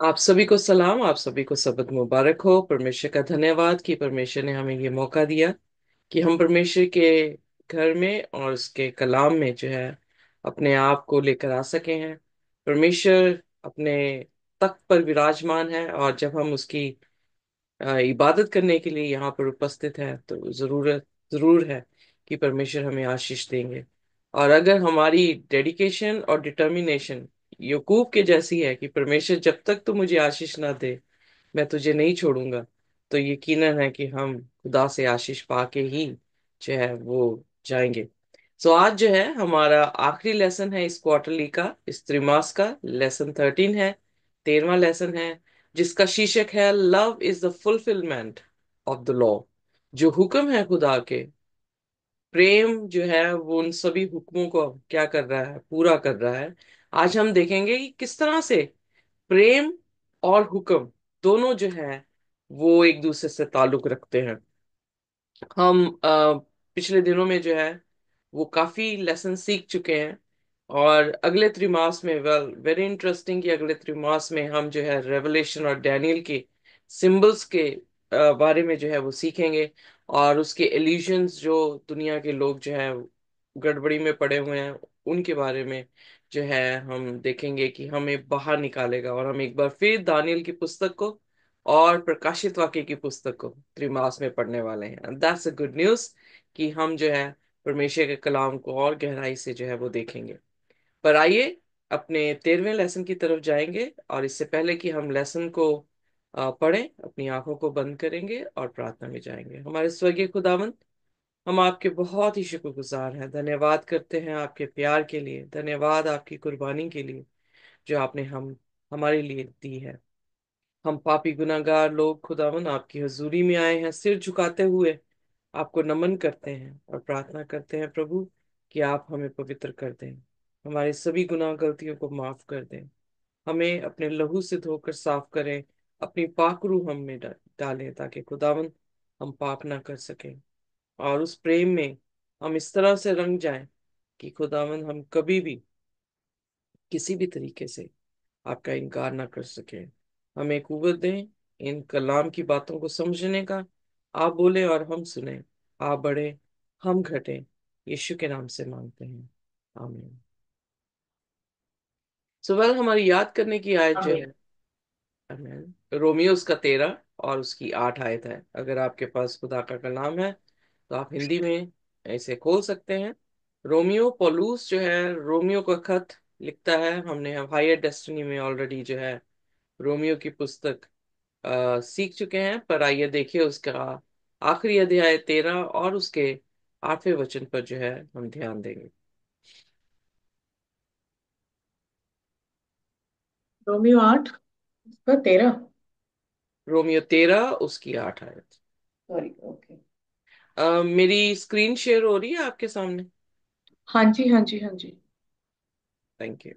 आप सभी को सलाम। आप सभी को सबद मुबारक हो। परमेश्वर का धन्यवाद कि परमेश्वर ने हमें ये मौका दिया कि हम परमेश्वर के घर में और उसके कलाम में जो है अपने आप को लेकर आ सके हैं। परमेश्वर अपने तख्त पर विराजमान है, और जब हम उसकी इबादत करने के लिए यहाँ पर उपस्थित है तो जरूर है कि परमेश्वर हमें आशीष देंगे। और अगर हमारी डेडिकेशन और डिटर्मिनेशन याकूब के जैसी है कि परमेश्वर जब तक तो मुझे आशीष ना दे मैं तुझे नहीं छोड़ूंगा, तो यकीनन है कि हम खुदा से आशीष पाके ही जो है वो जाएंगे। सो आज जो है हमारा आखिरी लेसन है इस क्वार्टरली का, इस त्रिमास का। लेसन 13 है, 13वां लेसन है, जिसका शीर्षक है love is the fulfilment of the law. जो हुक्म है खुदा के, प्रेम जो है वो उन सभी हुक्मों को क्या कर रहा है, पूरा कर रहा है। आज हम देखेंगे कि किस तरह से प्रेम और हुक्म दोनों जो है वो एक दूसरे से ताल्लुक रखते हैं। हम पिछले दिनों में जो है वो काफी लेसन सीख चुके हैं, और अगले त्रिमास में वेरी इंटरेस्टिंग कि अगले त्रिमास में हम जो है रेवलेशन और डैनियल के सिंबल्स के बारे में जो है वो सीखेंगे। और उसके एल्यूजन्स जो दुनिया के लोग जो है गड़बड़ी में पड़े हुए हैं उनके बारे में जो है हम देखेंगे कि हमें बाहर निकालेगा, और हम एक बार फिर दानियल की पुस्तक को और प्रकाशित वाक्य की पुस्तक को त्रिमास में पढ़ने वाले हैं। दैट्स अ गुड न्यूज कि हम जो है परमेश्वर के कलाम को और गहराई से जो है वो देखेंगे। पर आइए अपने 13वें लेसन की तरफ जाएंगे, और इससे पहले कि हम लेसन को पढ़ें अपनी आंखों को बंद करेंगे और प्रार्थना में जाएंगे। हमारे स्वर्गीय खुदावंत, हम आपके बहुत ही शुक्रगुजार हैं, धन्यवाद करते हैं आपके प्यार के लिए, धन्यवाद आपकी कुर्बानी के लिए जो आपने हम हमारे लिए दी है। हम पापी गुनाहगार लोग खुदावन आपकी हजूरी में आए हैं, सिर झुकाते हुए आपको नमन करते हैं और प्रार्थना करते हैं प्रभु कि आप हमें पवित्र कर दें, हमारे सभी गुनाह गलतियों को माफ कर दें, हमें अपने लहू से धोकर साफ करें, अपनी पाक रूह हम में डालें ताकि खुदावन हम पाप ना कर सकें, और उस प्रेम में हम इस तरह से रंग जाएं कि खुदावन हम कभी भी किसी भी तरीके से आपका इनकार ना कर सके। हमें कुव्वत दें इन कलाम की बातों को समझने का। आप बोले और हम सुने, आप बढ़े हम घटे, यीशु के नाम से मांगते हैं, आमीन। सुबह हमारी याद करने की आयत जो आमीन। है, आमीन, रोमियो उसका 13 और उसकी 8 आयत है। अगर आपके पास खुदा का कलाम है तो आप हिंदी में इसे खोल सकते हैं। रोमियो पौलुस जो है रोमियो का खत लिखता है। हमने हायर डेस्टिनी में ऑलरेडी जो है रोमियो की पुस्तक सीख चुके हैं, पर आइए देखिए उसका आखिरी अध्याय 13 और उसके 8वें वचन पर जो है हम ध्यान देंगे। रोमियो 8 का 13। रोमियो 13 उसकी 8 आयत। Sorry, okay. मेरी स्क्रीन शेयर हो रही है आपके सामने? हाँ जी, हाँ जी, हाँ जी। Thank you.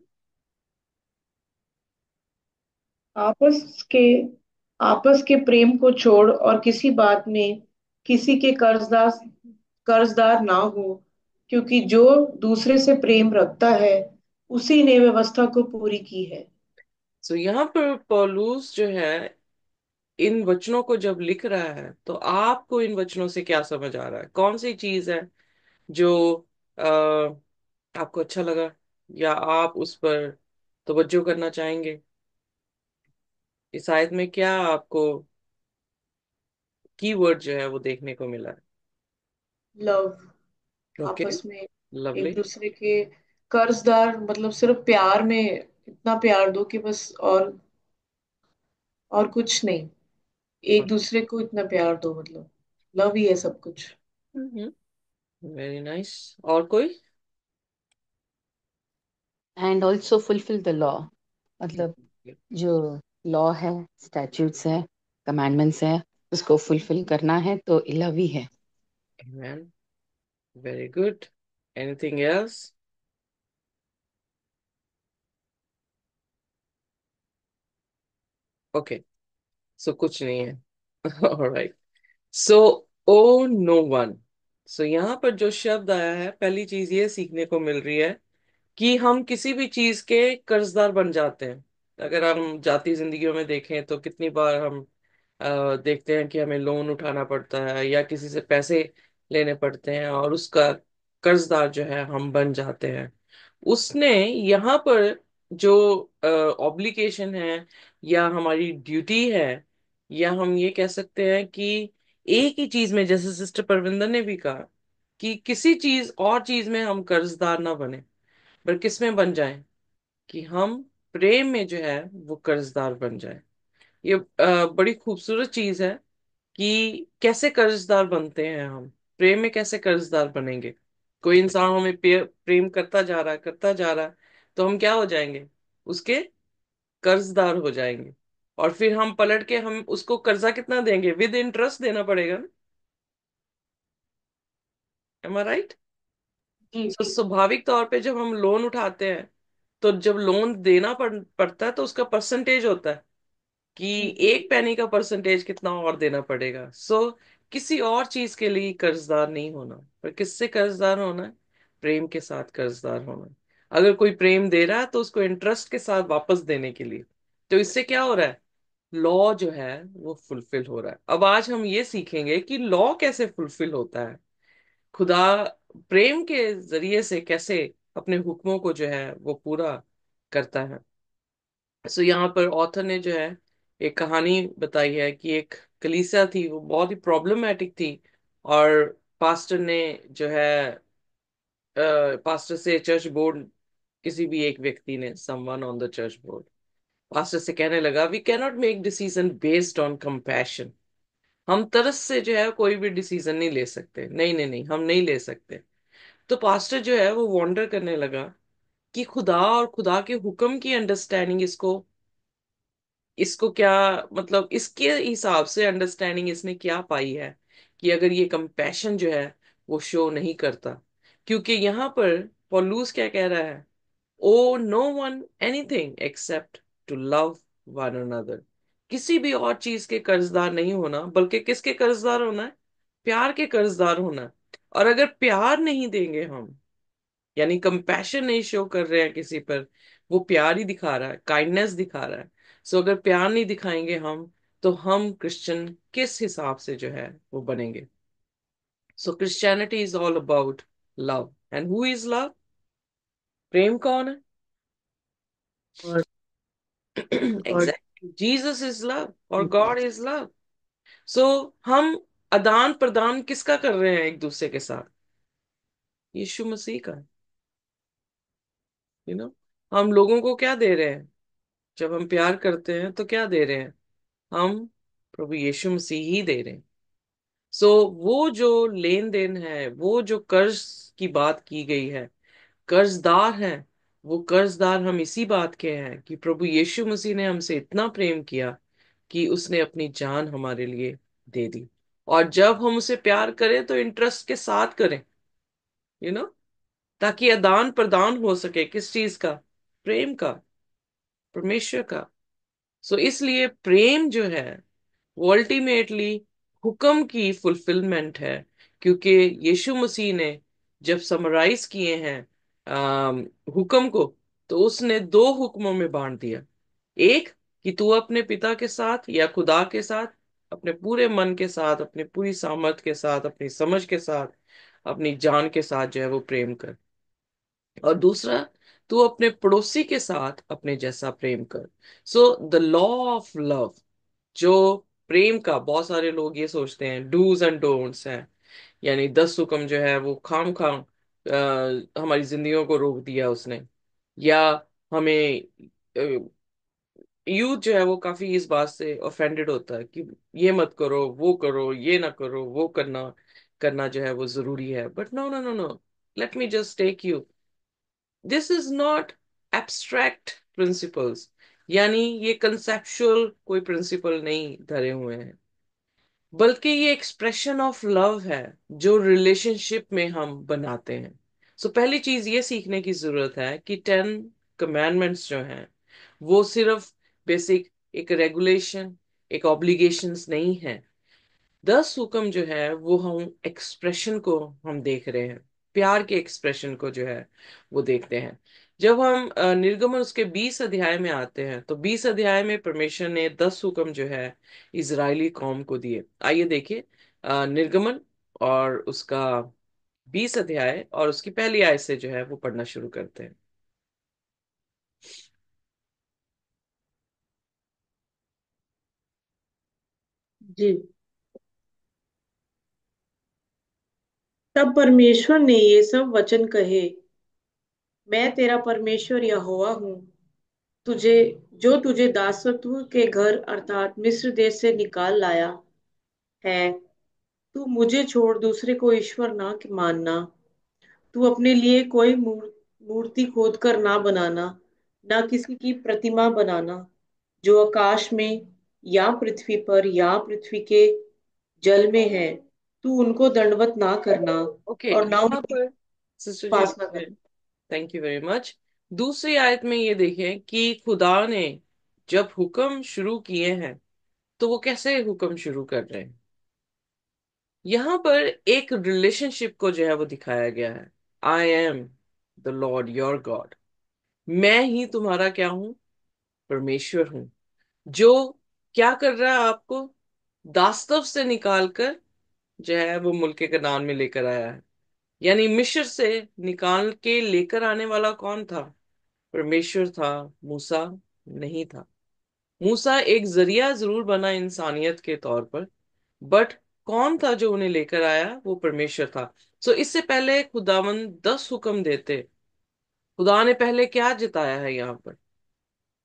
आपस के आपस के प्रेम को छोड़ और किसी बात में किसी के कर्जदार ना हो, क्योंकि जो दूसरे से प्रेम रखता है उसी ने व्यवस्था को पूरी की है। सो यहाँ पर पौलुस जो है इन वचनों को जब लिख रहा है तो आपको इन वचनों से क्या समझ आ रहा है? कौन सी चीज है जो आपको अच्छा लगा, या आप उस पर तवज्जो करना चाहेंगे? इस आयत में क्या आपको कीवर्ड जो है वो देखने को मिला है? लव। ओके, आपस में एक लवली। दूसरे के कर्जदार, मतलब सिर्फ प्यार में इतना प्यार दो कि बस, और कुछ नहीं। एक दूसरे को इतना प्यार दो, मतलब लव ही है सब कुछ। Very nice. और कोई? And also fulfil the law. मतलब जो लॉ है, स्टैट्यूट्स है, कमांडमेंट्स है, उसको फुलफिल करना है तो लव ही है। Amen. Very good. Anything else? Okay. So कुछ नहीं है। All right. So oh no one. So यहाँ पर जो शब्द आया है, पहली चीज ये सीखने को मिल रही है कि हम किसी भी चीज के कर्जदार बन जाते हैं। अगर हम जाती जिंदगियों में देखें तो कितनी बार हम देखते हैं कि हमें लोन उठाना पड़ता है या किसी से पैसे लेने पड़ते हैं, और उसका कर्जदार जो है हम बन जाते हैं। उसने यहाँ पर जो ऑब्लिगेशन है या हमारी ड्यूटी है, या हम ये कह सकते हैं कि एक ही चीज में, जैसे सिस्टर परविंदर ने भी कहा, कि किसी चीज और चीज में हम कर्जदार ना बने, पर किस में बन जाएं, कि हम प्रेम में जो है वो कर्जदार बन जाएं। ये बड़ी खूबसूरत चीज है कि कैसे कर्जदार बनते हैं हम, प्रेम में कैसे कर्जदार बनेंगे। कोई इंसान हमें प्रेम करता जा रहा है, तो हम क्या हो जाएंगे, उसके कर्जदार हो जाएंगे। और फिर हम पलट के हम उसको कर्जा कितना देंगे, विद इंटरेस्ट देना पड़ेगा ना। एम आई राइट? जी तो स्वाभाविक तौर पे जब हम लोन उठाते हैं, तो जब लोन देना पड़ता है तो उसका परसेंटेज होता है, कि जी एक पैनी का परसेंटेज कितना और देना पड़ेगा। किसी और चीज के लिए कर्जदार नहीं होना, पर किससे कर्जदार होना है, प्रेम के साथ कर्जदार होना है। अगर कोई प्रेम दे रहा है तो उसको इंटरेस्ट के साथ वापस देने के लिए। तो इससे क्या हो रहा है, लॉ जो है वो फुलफिल हो रहा है। अब आज हम ये सीखेंगे कि लॉ कैसे फुलफिल होता है, खुदा प्रेम के जरिए से कैसे अपने हुक्मों को जो है वो पूरा करता है। यहाँ पर ऑथर ने जो है एक कहानी बताई है कि एक कलीसिया थी, वो बहुत ही प्रॉब्लमेटिक थी। और पास्टर ने जो है पास्टर से चर्च बोर्ड, किसी भी एक व्यक्ति ने, someone on the church board, pastor से कहने लगा, we cannot make decision based on compassion. हम तरस से जो है कोई भी डिसीजन नहीं ले सकते, नहीं नहीं नहीं, हम नहीं ले सकते। तो पास्टर जो है वो वॉन्डर करने लगा कि खुदा और खुदा के हुक्म की अंडरस्टैंडिंग इसको इसको क्या, मतलब इसके हिसाब से अंडरस्टैंडिंग इसने क्या पाई है, कि अगर ये कंपैशन जो है वो शो नहीं करता। क्योंकि यहाँ पर पौलुस क्या कह रहा है, oh no one anything except to love one another. किसी भी और चीज के कर्जदार नहीं होना, बल्कि किसके कर्जदार होना है, प्यार के कर्जदार होना है। और अगर प्यार नहीं देंगे हम, यानी कंपैशन नहीं शो कर रहे हैं किसी पर, वो प्यार ही दिखा रहा है, काइंडनेस दिखा रहा है। अगर प्यार नहीं दिखाएंगे हम, तो हम क्रिश्चियन किस हिसाब से जो है वो बनेंगे। Christianity is all about love. And who is love? प्रेम कौन है? और God. Exactly, Jesus is love और गॉड इज लव। सो हम आदान प्रदान किसका कर रहे हैं एक दूसरे के साथ? यीशु मसीह का। हम लोगों को क्या दे रहे हैं, जब हम प्यार करते हैं तो क्या दे रहे हैं, हम प्रभु यीशु मसीह ही दे रहे हैं। वो जो लेन देन है, वो जो कर्ज की बात की गई है, कर्जदार हैं, वो कर्जदार हम इसी बात के हैं कि प्रभु यीशु मसीह ने हमसे इतना प्रेम किया कि उसने अपनी जान हमारे लिए दे दी। और जब हम उसे प्यार करें तो इंटरेस्ट के साथ करें, यू नो ताकि आदान प्रदान हो सके, किस चीज का, प्रेम का, परमेश्वर का। इसलिए प्रेम जो है वो अल्टीमेटली हुक्म की फुलफिलमेंट है। क्योंकि यीशु मसीह ने जब समराइज किए हैं अम, हुक्म को, तो उसने दो हुक्मों में बांट दिया। एक, कि तू अपने पिता के साथ या खुदा के साथ अपने पूरे मन के साथ, अपनी पूरी सामर्थ के साथ, अपनी समझ के साथ, अपनी जान के साथ जो है वो प्रेम कर। और दूसरा, तू अपने पड़ोसी के साथ अपने जैसा प्रेम कर। द लॉ ऑफ लव, जो प्रेम का, बहुत सारे लोग ये सोचते हैं डूज एंड डोंट्स हैं, यानी 10 हुक्म जो है वो खाम खाम हमारी जिंदगियों को रोक दिया उसने। या हमें यूथ जो है वो काफी इस बात से ऑफेंडेड होता है कि ये मत करो, वो करो, ये ना करो, वो करना करना जो है वो जरूरी है। But no no no no, let me just take you, this is not abstract principles, यानी ये कंसेप्चुअल कोई प्रिंसिपल नहीं धरे हुए हैं, बल्कि ये एक्सप्रेशन ऑफ लव है जो रिलेशनशिप में हम बनाते हैं। पहली चीज ये सीखने की जरूरत है कि 10 कमांडमेंट्स जो हैं वो सिर्फ बेसिक एक रेगुलेशन, एक ऑब्लिगेशंस नहीं है। 10 हुक्म जो है वो हम एक्सप्रेशन को हम देख रहे हैं, प्यार के एक्सप्रेशन को जो है वो देखते हैं। जब हम निर्गमन उसके 20 अध्याय में आते हैं, तो 20 अध्याय में परमेश्वर ने 10 हुक्म जो है इजरायली कौम को दिए। आइए देखिए निर्गमन और उसका 20 अध्याय और उसकी पहली आयत से जो है वो पढ़ना शुरू करते हैं। जी। तब परमेश्वर ने ये सब वचन कहे, मैं तेरा परमेश्वर यहोवा हूँ, तुझे जो तुझे दासत्व के घर अर्थात मिस्र देश से निकाल लाया है। तू मुझे छोड़ दूसरे को ईश्वर ना मानना। तू अपने लिए कोई मूर्ति खोद कर ना बनाना, ना किसी की प्रतिमा बनाना जो आकाश में या पृथ्वी पर या पृथ्वी के जल में है। तू उनको दंडवत ना करना ओके, और ना यहाँ उनकी पर सिस्टर जी, उपासना करना। Thank you very much. दूसरी आयत में ये देखें कि खुदा ने जब हुक्म शुरू किए हैं, तो वो कैसे हुक्म शुरू कर रहे हैं। यहाँ पर एक रिलेशनशिप को जो है वो दिखाया गया है। I am the Lord your God. मैं ही तुम्हारा क्या हूं, परमेश्वर हूं, जो क्या कर रहा है, आपको दास्तव से निकालकर जो है वो मुल्क कनान में लेकर आया है। यानी मिस्र से निकाल के लेकर आने वाला कौन था, परमेश्वर था, मूसा नहीं था। मूसा एक जरिया जरूर बना इंसानियत के तौर पर, बट कौन था जो उन्हें लेकर आया, वो परमेश्वर था। सो इससे पहले खुदावन 10 हुक्म देते, खुदा ने पहले क्या जताया है यहाँ पर,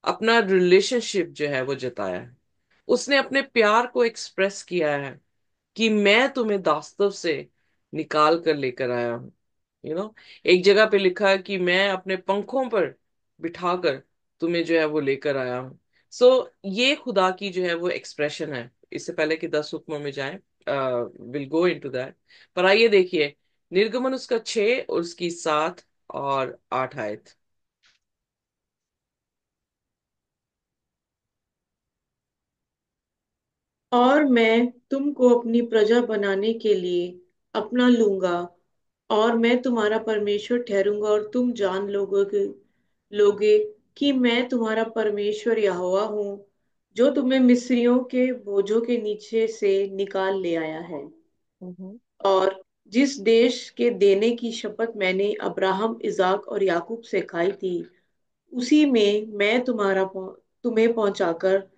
अपना रिलेशनशिप जो है वो जताया है। उसने अपने प्यार को एक्सप्रेस किया है कि मैं तुम्हें दास्तव से निकाल कर लेकर आया हूं। एक जगह पे लिखा है कि मैं अपने पंखों पर बिठाकर तुम्हें जो है वो लेकर आया हूं। ये खुदा की जो है वो एक्सप्रेशन है। इससे पहले कि 10 हुक्मों में जाए, विल गो इनटू दैट। पर आइए देखिए निर्गमन उसका 6 और उसकी 7 और 8 आयत। और मैं तुमको अपनी प्रजा बनाने के लिए अपना लूंगा, और मैं तुम्हारा परमेश्वर ठहरूंगा, और तुम जान लोगे कि मैं तुम्हारा परमेश्वर यहोवा हूँ, जो तुम्हें मिस्रियों के बोझों के नीचे से निकाल ले आया है। हम्म। और जिस देश के देने की शपथ मैंने अब्राहम, इजाक और याकूब से खाई थी, उसी में मैं तुम्हें पहुंचाकर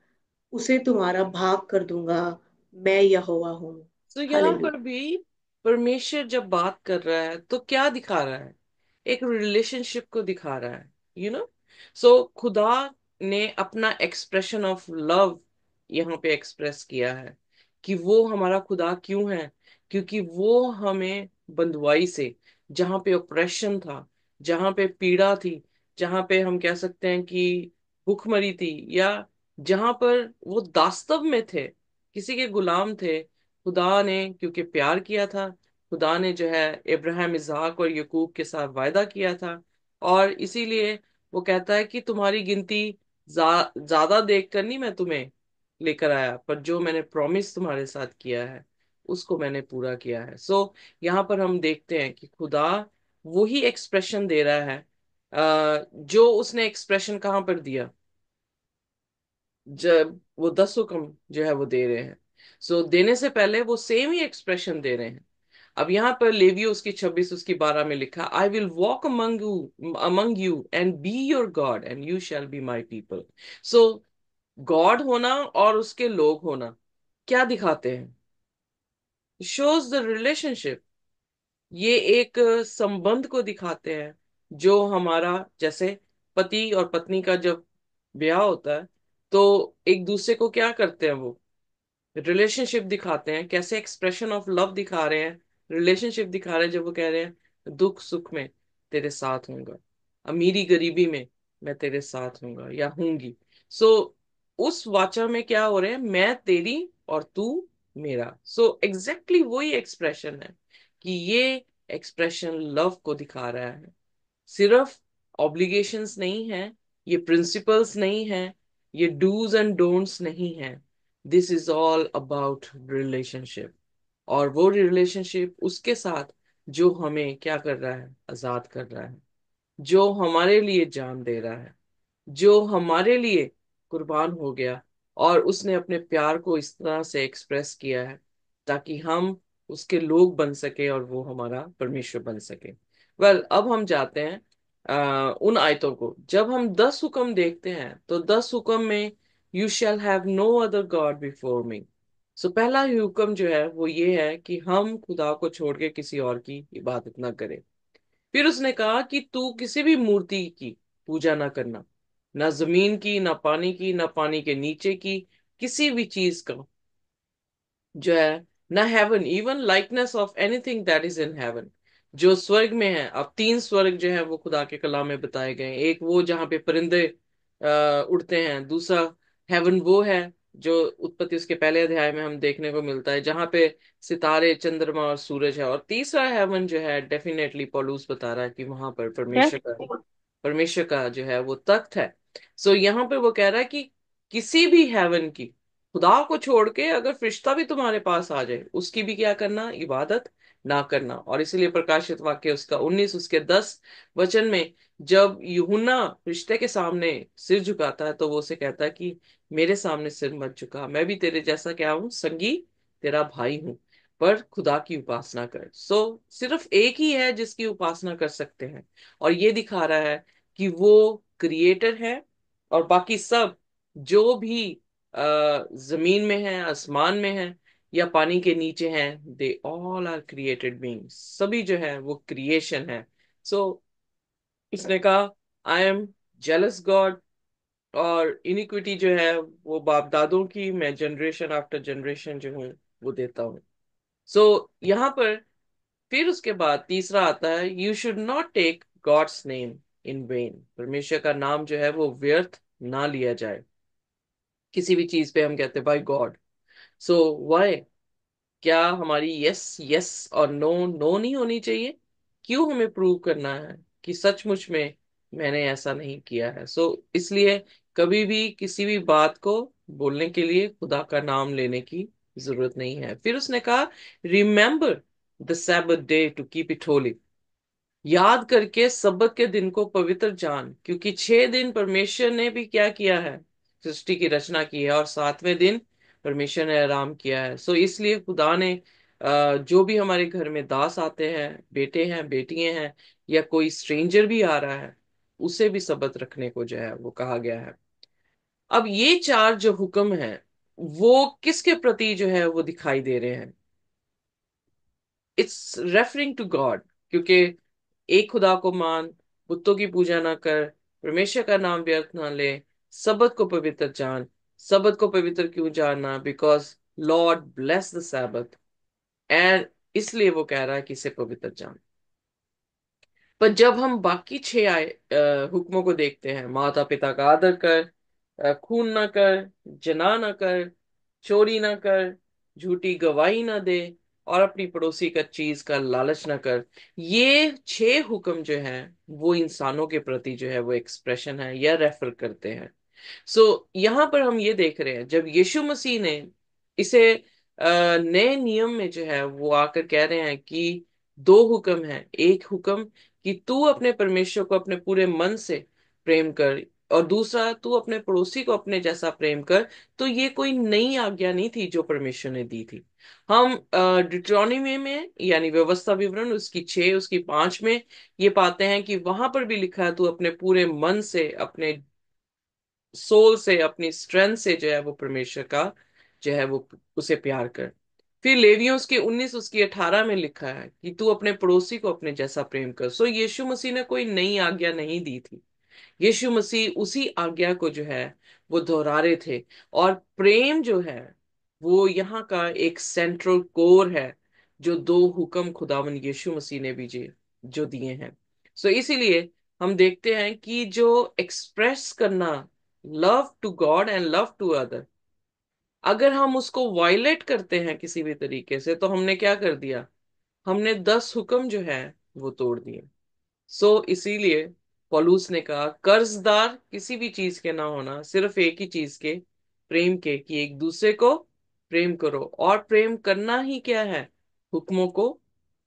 उसे तुम्हारा भाग कर दूंगा। मैं यहोवा हूँ। तो यहाँ हालेलुया। पर भी परमेश्वर जब बात कर रहा है तो क्या दिखा रहा है, एक रिलेशनशिप को दिखा रहा है। खुदा ने अपना एक्सप्रेशन ऑफ लव यहाँ पे एक्सप्रेस किया है कि वो हमारा खुदा क्यों है, क्योंकि वो हमें बंधुआई से, जहाँ पे ऑपरेशन था, जहाँ पे पीड़ा थी, जहाँ पे हम कह सकते हैं कि भूखमरी थी, या जहाँ पर वो दास्तव में थे, किसी के गुलाम थे, खुदा ने क्योंकि प्यार किया था, खुदा ने जो है इब्राहिम, इसहाक और यकूब के साथ वायदा किया था। और इसीलिए वो कहता है कि तुम्हारी गिनती ज्यादा देखकर नहीं मैं तुम्हें लेकर आया, पर जो मैंने प्रॉमिस तुम्हारे साथ किया है उसको मैंने पूरा किया है। यहाँ पर हम देखते हैं कि खुदा वही एक्सप्रेशन दे रहा है जो उसने एक्सप्रेशन कहाँ पर दिया, जब वो 10 हुक्म जो है वो दे रहे हैं। देने से पहले वो सेम ही एक्सप्रेशन दे रहे हैं। अब यहाँ पर लेवियो उसकी 26 उसकी 12 में लिखा, I will walk among you and be your God and you shall be my people. So God होना और उसके लोग होना क्या दिखाते हैं, शोज द रिलेशनशिप। ये एक संबंध को दिखाते हैं जो हमारा, जैसे पति और पत्नी का जब ब्याह होता है, तो एक दूसरे को क्या करते हैं, वो रिलेशनशिप दिखाते हैं, कैसे एक्सप्रेशन ऑफ लव दिखा रहे हैं, रिलेशनशिप दिखा रहे हैं, जब वो कह रहे हैं दुख सुख में तेरे साथ होऊंगा, अमीरी गरीबी में मैं तेरे साथ होऊंगा या होंगी। सो उस वाचा में क्या हो रहे हैं, मैं तेरी और तू मेरा। एग्जैक्टली वही एक्सप्रेशन है कि ये एक्सप्रेशन लव को दिखा रहा है। सिर्फ ऑब्लिगेशंस नहीं है, ये प्रिंसिपल्स नहीं है, ये डूज एंड डोंट्स नहीं है। This is all about relationship. और वो रिलेशनशिप उसके साथ जो हमें क्या कर रहा है, आजाद कर रहा है। जो हमारे लिए जान दे रहा है, जो हमारे लिए कुर्बान हो गया, और उसने अपने प्यार को इस तरह से एक्सप्रेस किया है ताकि हम उसके लोग बन सके और वो हमारा परमेश्वर बन सके। अब हम जाते हैं उन आयतों को। जब हम 10 हुक्म देखते हैं तो 10 हुक्म में you shall have no other God before me. So पहला ही हुक्म जो है वो ये है कि हम खुदा को छोड़ के किसी और की इबादत ना करें। फिर उसने कहा कि तू किसी भी मूर्ति की पूजा ना करना, ना जमीन की, ना पानी की, ना पानी के नीचे की किसी भी चीज का जो है, ना heaven even likeness of anything that is in heaven, जो स्वर्ग में है। अब 3 स्वर्ग जो है वो खुदा के कलाम में बताए गए हैं। एक वो जहाँ पे परिंदे उड़ते हैं, दूसरा हेवन वो है जो उत्पत्ति उसके पहले अध्याय में हम देखने को मिलता है, जहाँ पे सितारे, चंद्रमा और सूरज है। और तीसरा हेवन जो है, डेफिनेटली पौलुस बता रहा है कि वहां पर परमेश्वर का जो है वो तख्त है। सो यहाँ पे वो कह रहा है कि किसी भी हेवन की, खुदा को छोड़ के अगर फरिश्ता भी तुम्हारे पास आ जाए, उसकी भी क्या करना, इबादत ना करना। और इसीलिए प्रकाशित वाक्य उसका 19 उसके 10 वचन में जब यूहन्ना फरिश्ते के सामने सिर झुकाता है तो वो उसे कहता है कि मेरे सामने सिर मत झुका, मैं भी तेरे जैसा क्या हूँ, संगी, तेरा भाई हूँ, पर खुदा की उपासना कर। सिर्फ एक ही है जिसकी उपासना कर सकते हैं, और ये दिखा रहा है कि वो क्रिएटर है, और बाकी सब जो भी जमीन में है, आसमान में है, या पानी के नीचे हैं, they all are created beings, सभी जो है वो क्रिएशन है। सो इसने कहा आई एम जेलस गॉड, और इनिक्विटी जो है वो बाप दादों की मैं जनरेशन आफ्टर जनरेशन जो हूँ वो देता हूँ। यहाँ पर फिर उसके बाद तीसरा आता है, you should not take God's name in vain. परमेश्वर का नाम जो है वो व्यर्थ ना लिया जाए। किसी भी चीज पे हम कहते हैं बाय गॉड, सो वाई, क्या हमारी यस यस और नो नो नहीं होनी चाहिए? क्यों हमें प्रूव करना है कि सचमुच में मैंने ऐसा नहीं किया है? इसलिए कभी भी किसी भी बात को बोलने के लिए खुदा का नाम लेने की जरूरत नहीं है। फिर उसने कहा remember the Sabbath day to keep it holy. याद करके सबत के दिन को पवित्र जान, क्योंकि 6 दिन परमेश्वर ने भी क्या किया है, सृष्टि की रचना की है, और 7वें दिन परमेश्वर ने आराम किया है। इसलिए खुदा ने जो भी हमारे घर में दास आते हैं, बेटे हैं, बेटियां हैं, या कोई स्ट्रेंजर भी आ रहा है, उसे भी सबत रखने को जो है वो कहा गया है। अब ये 4 जो हुक्म हैं वो किसके प्रति जो है वो दिखाई दे रहे हैं? इट्स रेफरिंग टू गॉड, क्योंकि एक खुदा को मान, बुतों की पूजा ना कर, परमेश्वर का नाम व्यर्थ ना ले, सबत को पवित्र जान। सबत को पवित्र क्यों जानना? Because Lord bless the Sabbath, and इसलिए वो कह रहा है कि इसे पवित्र जान। पर जब हम बाकी 6 हुक्मों को देखते हैं, माता पिता का आदर कर, खून ना कर, जना ना कर, चोरी ना कर, झूठी गवाही ना दे, और अपनी पड़ोसी का चीज का लालच ना कर, ये 6 हुक्म जो है वो इंसानों के प्रति जो है वो एक्सप्रेशन है या रेफर करते हैं। यहाँ पर हम ये देख रहे हैं जब यीशु मसीह ने इसे नए नियम में जो है वो आकर कह रहे हैं कि 2 हुक्म हैं। एक हुक्म कि तू अपने परमेश्वर को अपने पूरे मन से प्रेम कर, और दूसरा तू अपने पड़ोसी को अपने जैसा प्रेम कर। तो ये कोई नई आज्ञा नहीं थी जो परमेश्वर ने दी थी। हम डिट्रोनॉमी में यानी व्यवस्था विवरण उसकी 6 उसकी 5 में ये पाते हैं कि वहां पर भी लिखा है तू अपने पूरे मन से, अपने सोल से, अपनी स्ट्रेंथ से जो है वो परमेश्वर का जो है वो उसे प्यार कर। फिर लेवियों उसके 19 उसकी 18 में लिखा है कि तू अपने पड़ोसी को अपने जैसा प्रेम कर। यीशु मसीह ने कोई नई आज्ञा नहीं दी थी। यीशु मसीह उसी आज्ञा को जो है वो दोहरा रहे थे। और प्रेम जो है वो यहाँ का एक सेंट्रल कोर है, जो 2 हुक्म खुदावन यीशु मसीह ने भी जो दिए हैं। इसीलिए हम देखते हैं कि जो एक्सप्रेस करना love to God and love to other, अगर हम उसको वायलेट करते हैं किसी भी तरीके से, तो हमने क्या कर दिया, हमने 10 हुक्म जो है वो तोड़ दिए। इसीलिए पौलुस ने कहा कर्जदार किसी भी चीज के ना होना, सिर्फ एक ही चीज के, प्रेम के, कि एक दूसरे को प्रेम करो। और प्रेम करना ही क्या है, हुक्मों को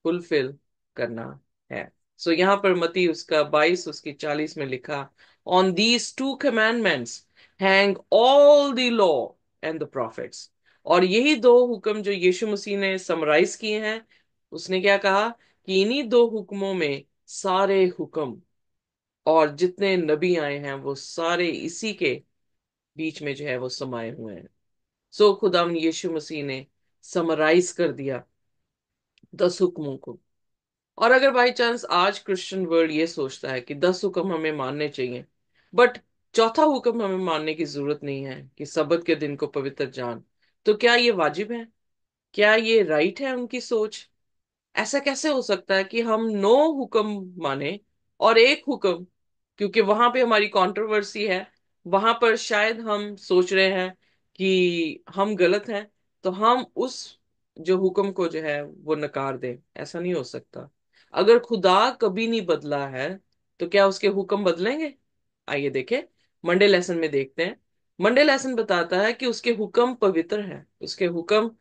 फुलफिल करना है। सो यहाँ पर मती उसका 22 उसकी 40 में लिखा, on these two commandments hang all the law and the profits. और यही दो हुक्म जो यीशु मसीह ने समराइज किए हैं, उसने क्या कहा कि इन्हीं दो हुक्मों में सारे हुक्म और जितने नबी आए हैं वो सारे इसी के बीच में जो है वो समाये हुए हैं। सो खुदा यीशु मसीह ने समराइज कर दिया 10 हुक्मों को। और अगर बाई चांस आज क्रिश्चियन वर्ल्ड ये सोचता है कि 10 हुक्म हमें मानने चाहिए, बट चौथा हुक्म हमें मानने की जरूरत नहीं है कि सबत के दिन को पवित्र जान, तो क्या ये वाजिब है? क्या ये राइट है उनकी सोच? ऐसा कैसे हो सकता है कि हम 9 हुक्म माने और एक हुक्म, क्योंकि वहां पे हमारी कंट्रोवर्सी है, वहां पर शायद हम सोच रहे हैं कि हम गलत हैं, तो हम उस जो हुक्म को जो है वो नकार दें? ऐसा नहीं हो सकता। अगर खुदा कभी नहीं बदला है तो क्या उसके हुक्म बदलेंगे? आइए देखें, मंडे लेसन में देखते हैं। मंडे लेसन बताता है कि उसके हुक्म पवित्र हैं, उसके हुक्म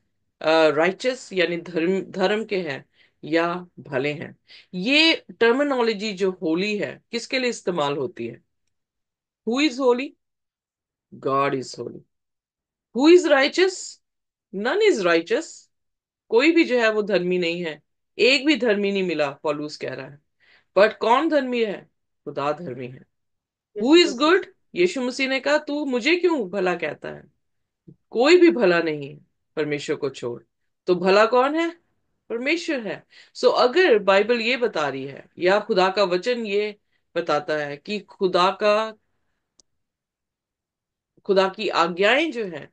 राइचस यानी धर्म धर्म के हैं या भले हैं। ये टर्मिनोलॉजी जो होली है किसके लिए इस्तेमाल होती है? Who is holy? God is holy. Who is righteous? None is righteous. कोई भी जो है वो धर्मी नहीं है, एक भी धर्मी नहीं मिला, पौलुस कह रहा है। बट कौन धर्मी है? खुदा धर्मी है। Who Yishu is Masih. Good? Yishu मसीह ने कहा तू मुझे क्यों भला कहता है? कोई भी भला नहीं है परमेश्वर को छोड़। तो भला कौन है? परमेश्वर है। सो अगर बाइबल ये बता रही है या खुदा का वचन ये बताता है कि खुदा की आज्ञाएं जो हैं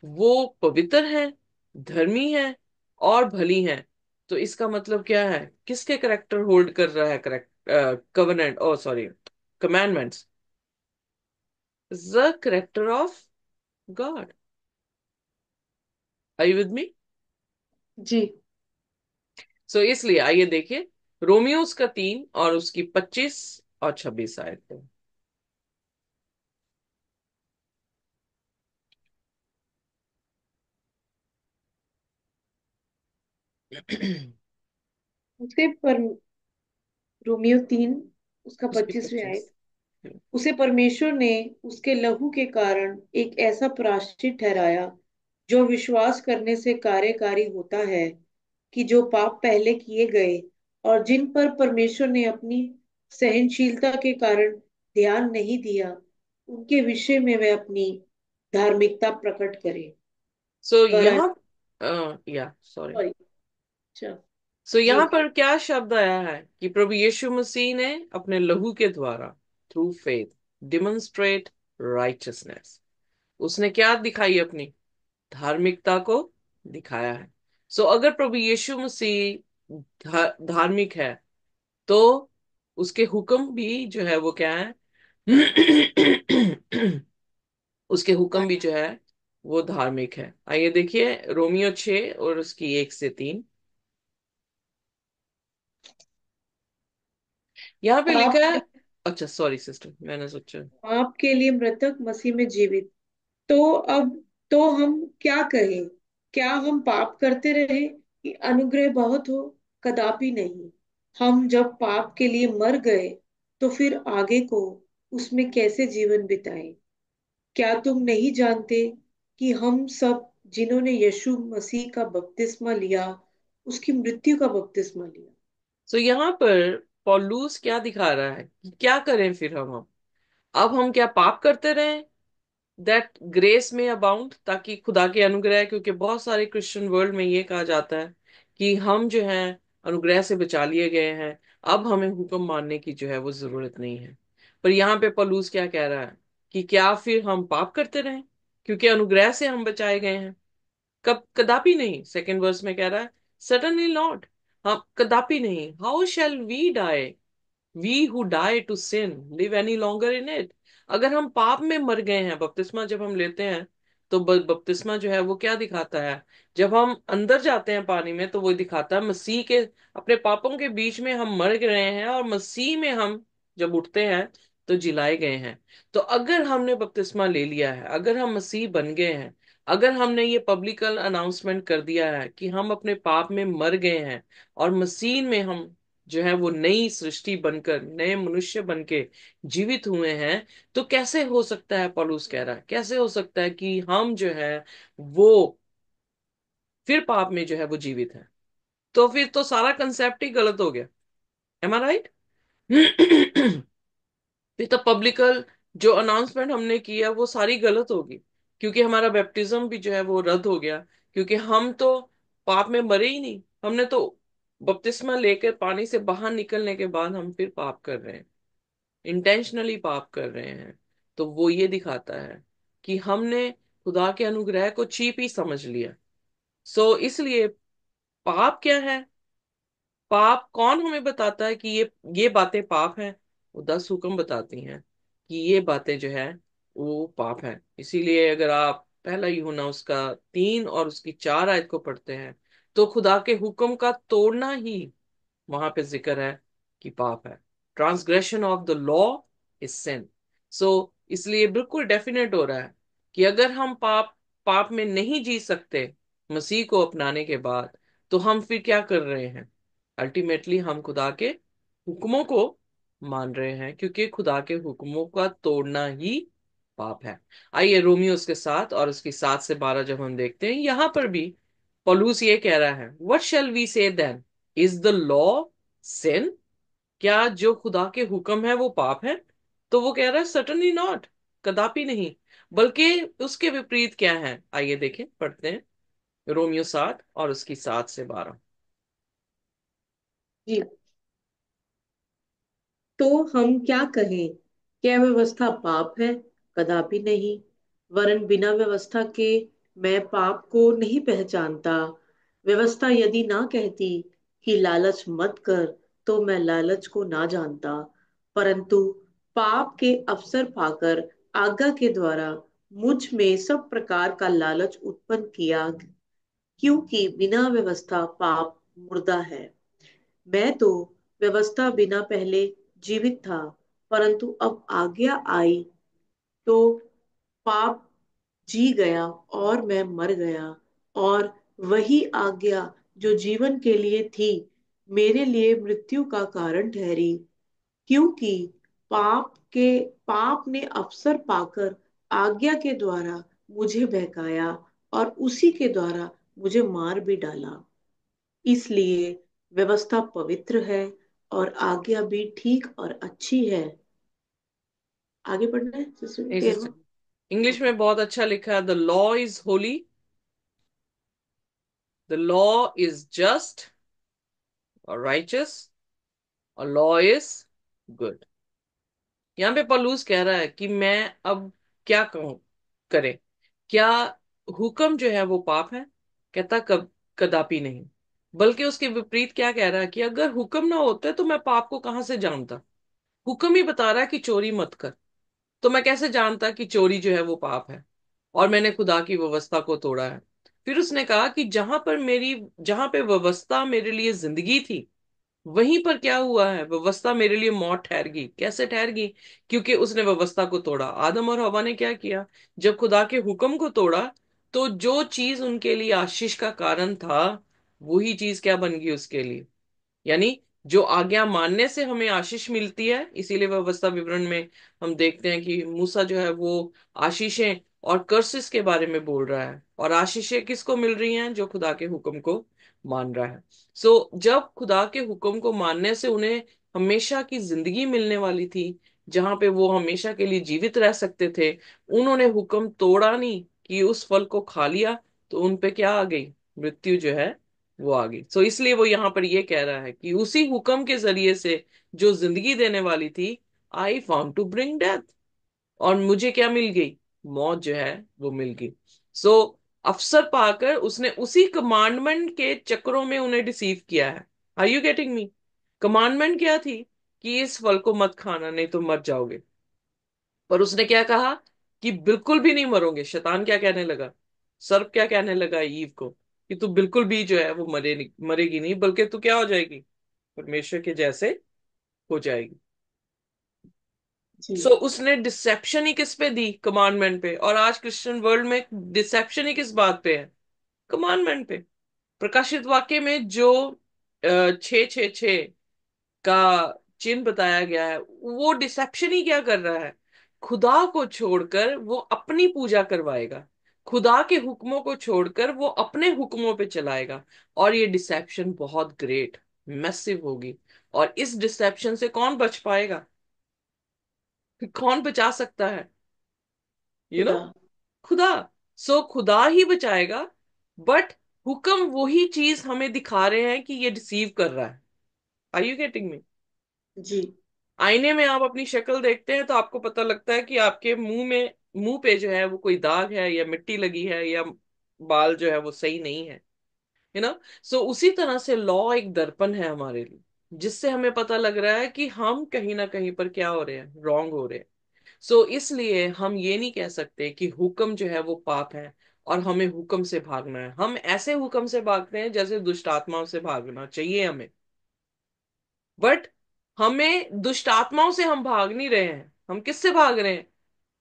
वो पवित्र हैं, धर्मी हैं और भली हैं, तो इसका मतलब क्या है? किसके करेक्टर होल्ड कर रहा है? Correct covenant, oh sorry, commandments, the character of God. Are you with me? जी। सो इसलिए आइए देखिए रोमियोस का 3 और उसकी 25 और 26 आयत पे। उसे पर रोमियो 3 उसका उसकी 25वीं 25। आयत। उसे परमेश्वर ने उसके लहू के कारण एक ऐसा प्रायश्चित ठहराया जो विश्वास करने से कार्यकारी होता है कि जो पाप पहले किए गए और जिन पर परमेश्वर ने अपनी सहनशीलता के कारण ध्यान नहीं दिया, उनके विषय में वह अपनी धार्मिकता प्रकट करे। सो वरन यहाँ या सॉरी, सॉरी। अच्छा। सो जी। यहाँ पर क्या शब्द आया है कि प्रभु यीशु मसीह ने अपने लहू के द्वारा थ्रू फेथ डिमोन्स्ट्रेट राइचियसनेस, उसने क्या दिखाई? अपनी धार्मिकता को दिखाया है। सो अगर प्रभु यीशु मसीह धार्मिक है तो उसके हुक्म भी जो है वो क्या है? उसके हुक्म भी जो है वो धार्मिक है। आइए देखिए रोमियो 6 और उसकी 1 से 3। यहाँ पे लिखा पाप है, अच्छा सॉरी सिस्टर, मैंने सोचा। पाप के लिए मृतक मसीह में जीवित। तो अब तो हम क्या कहें? क्या हम पाप करते रहे कि अनुग्रह बहुत हो? कदापि नहीं। हम जब पाप के लिए मर गए तो फिर आगे को उसमें कैसे जीवन बिताएं? क्या तुम नहीं जानते कि हम सब जिन्होंने यीशु मसीह का बपतिस्मा लिया, उसकी मृत्यु का बपतिस्मा लिया? सो यहाँ पर पौलुस क्या दिखा रहा है कि क्या करें फिर अब हम क्या पाप करते रहें दैट ग्रेस में अबाउंड, ताकि खुदा के अनुग्रह, क्योंकि बहुत सारे क्रिश्चियन वर्ल्ड में ये कहा जाता है कि हम जो हैं अनुग्रह से बचा लिए गए हैं, अब हमें हुक्म मानने की जो है वो जरूरत नहीं है। पर यहाँ पे पौलुस क्या कह रहा है कि क्या फिर हम पाप करते रहें क्योंकि अनुग्रह से हम बचाए गए हैं? कब? कदापि नहीं। सेकंड वर्स में कह रहा है सडनली नॉट। हम कदापि नहीं। How shall we die, we who die to sin live any longer in it? अगर हम पाप में मर गए हैं, बपतिस्मा जब हम लेते हैं तो बपतिस्मा जो है वो क्या दिखाता है? जब हम अंदर जाते हैं पानी में तो वो दिखाता है मसीह के, अपने पापों के बीच में हम मर गए हैं और मसीह में हम जब उठते हैं तो जिलाए गए हैं। तो अगर हमने बपतिस्मा ले लिया है, अगर हम मसीह बन गए हैं, अगर हमने ये पब्लिकल अनाउंसमेंट कर दिया है कि हम अपने पाप में मर गए हैं और मसीह में हम जो है वो नई सृष्टि बनकर, नए मनुष्य बन के जीवित हुए हैं, तो कैसे हो सकता है, पौलुस कह रहा है, कैसे हो सकता है कि हम जो है वो फिर पाप में जो है वो जीवित है? तो फिर तो सारा कंसेप्ट ही गलत हो गया। एम आई राइट? फिर तो पब्लिकल जो अनाउंसमेंट हमने किया वो सारी गलत होगी, क्योंकि हमारा बैप्टिज्म भी जो है वो रद्द हो गया, क्योंकि हम तो पाप में मरे ही नहीं। हमने तो बपतिस्मा लेकर पानी से बाहर निकलने के बाद हम फिर पाप कर रहे हैं, इंटेंशनली पाप कर रहे हैं। तो वो ये दिखाता है कि हमने खुदा के अनुग्रह को चीप ही समझ लिया। सो इसलिए पाप क्या है? पाप कौन हमें बताता है कि ये बातें पाप हैं? वो 10 हुक्म बताती हैं कि ये बातें जो है वो पाप है। इसीलिए अगर आप पहला यूहन्ना उसका 3 और उसकी 4 आयत को पढ़ते हैं, तो खुदा के हुक्म का तोड़ना ही वहां पे जिक्र है कि पाप है। Transgression of the law is sin. So इसलिए बिल्कुल डेफिनेट हो रहा है कि अगर हम पाप में नहीं जी सकते मसीह को अपनाने के बाद, तो हम फिर क्या कर रहे हैं? अल्टीमेटली हम खुदा के हुक्मों को मान रहे हैं, क्योंकि खुदा के हुक्मों का तोड़ना ही पाप है। आइए रोमियो उसके 7 और उसकी 7 से 12 जब हम देखते हैं, यहां पर भी पौलुस ये कह रहा है, व्हाट शैल वी से देन? इज द लॉ सिन? क्या जो खुदा के हुक्म है वो पाप है? तो वो कह रहा है सर्टनली नॉट, कदापि नहीं। बल्कि उसके विपरीत क्या है? आइए देखें, पढ़ते हैं रोमियो 7 और उसकी 7 से 12। जी। तो हम क्या कहें? क्या व्यवस्था पाप है? कदापि नहीं। वरन बिना व्यवस्था के मैं पाप को नहीं पहचानता। व्यवस्था यदि ना कहती कि लालच मत कर, तो मैं लालच को ना जानता। परंतु पाप के अवसर पाकर आज्ञा के द्वारा मुझ में सब प्रकार का लालच उत्पन्न किया, क्योंकि बिना व्यवस्था पाप मुर्दा है। मैं तो व्यवस्था बिना पहले जीवित था, परंतु अब आज्ञा आई तो पाप जी गया और मैं मर गया। और वही आज्ञा जो जीवन के लिए थी, मेरे लिए मृत्यु का कारण ठहरी, क्योंकि पाप ने अवसर पाकर आज्ञा के द्वारा मुझे बहकाया और उसी के द्वारा मुझे मार भी डाला। इसलिए व्यवस्था पवित्र है और आज्ञा भी ठीक और अच्छी है। आगे बढ़ना है सिस्टर, 13वां। English okay. में बहुत अच्छा लिखा है, the law is Holi, the law is just और राइचस, और लॉ इज गुड। यहाँ पे पलूस कह रहा है कि मैं अब क्या कहूं, करे क्या? हुक्म जो है वो पाप है? कहता कब, कदापि नहीं। बल्कि उसके विपरीत क्या कह रहा है कि अगर हुक्म ना होते तो मैं पाप को कहां से जानता? हुक्म ही बता रहा है कि चोरी मत कर, तो मैं कैसे जानता कि चोरी जो है वो पाप है और मैंने खुदा की व्यवस्था को तोड़ा है? फिर उसने कहा कि जहां पे व्यवस्था मेरे लिए जिंदगी थी, वहीं पर क्या हुआ है? व्यवस्था मेरे लिए मौत ठहर गई। कैसे ठहर गई? क्योंकि उसने व्यवस्था को तोड़ा। आदम और हवा ने क्या किया? जब खुदा के हुक्म को तोड़ा, तो जो चीज उनके लिए आशीष का कारण था, वही चीज क्या बन गई उसके लिए? यानी जो आज्ञा मानने से हमें आशीष मिलती है, इसीलिए व्यवस्था विवरण में हम देखते हैं कि मूसा जो है वो आशीषें और कर्सेस के बारे में बोल रहा है। और आशीषें किसको मिल रही हैं? जो खुदा के हुक्म को मान रहा है। जब खुदा के हुक्म को मानने से उन्हें हमेशा की जिंदगी मिलने वाली थी, जहां पे वो हमेशा के लिए जीवित रह सकते थे, उन्होंने हुक्म तोड़ा नहीं कि उस फल को खा लिया, तो उन पे क्या आ गई? मृत्यु जो है वो आ गई। इसलिए वो यहां पर ये कह रहा है कि उसी हुक्म के जरिए से जो जिंदगी देने वाली थी, I found to bring death, और मुझे क्या मिल गई? मौत जो है वो मिल गई। सो अवसर पाकर उसने उसी कमांडमेंट के चक्रों में उन्हें डिसीव किया है। Are you getting me? Commandment क्या थी? कि इस फल को मत खाना, नहीं तो मर जाओगे। पर उसने क्या कहा? कि बिल्कुल भी नहीं मरोगे। शैतान क्या कहने लगा? सर्प क्या कहने लगा ईव को? कि तू बिल्कुल भी जो है वो मरेगी नहीं, बल्कि तू क्या हो जाएगी? परमेश्वर के जैसे हो जाएगी। जी। उसने डिसेप्शन ही किस पे दी? कमांडमेंट पे। और आज क्रिश्चियन वर्ल्ड में डिसेप्शन ही किस बात पे है? कमांडमेंट पे। प्रकाशित वाक्य में जो 666 का चिन्ह बताया गया है, वो डिसेप्शन ही क्या कर रहा है, खुदा को छोड़कर वो अपनी पूजा करवाएगा, खुदा के हुक्मों को छोड़कर वो अपने हुक्मों पे चलाएगा। और ये डिसेप्शन बहुत ग्रेट, मैसिव होगी। और इस डिसेप्शन से कौन बच पाएगा, कौन बचा सकता है, यू नो खुदा। खुदा। सो खुदा ही बचाएगा। बट हुक्म वही चीज हमें दिखा रहे हैं कि ये डिसीव कर रहा है। Are you getting me? जी। आईने में आप अपनी शक्ल देखते हैं तो आपको पता लगता है कि आपके मुंह पे जो है वो कोई दाग है, या मिट्टी लगी है, या बाल जो है वो सही नहीं है ना। सो उसी तरह से लॉ एक दर्पण है हमारे लिए, जिससे हमें पता लग रहा है कि हम कहीं ना कहीं पर क्या हो रहे हैं, रॉन्ग हो रहे हैं। सो इसलिए हम ये नहीं कह सकते कि हुक्म जो है वो पाप है और हमें हुक्म से भागना है। हम ऐसे हुक्म से भागते हैं जैसे दुष्ट आत्माओं से भागना चाहिए हमें। बट हमें दुष्ट आत्माओं से हम भाग नहीं रहे हैं, हम किससे भाग रहे हैं,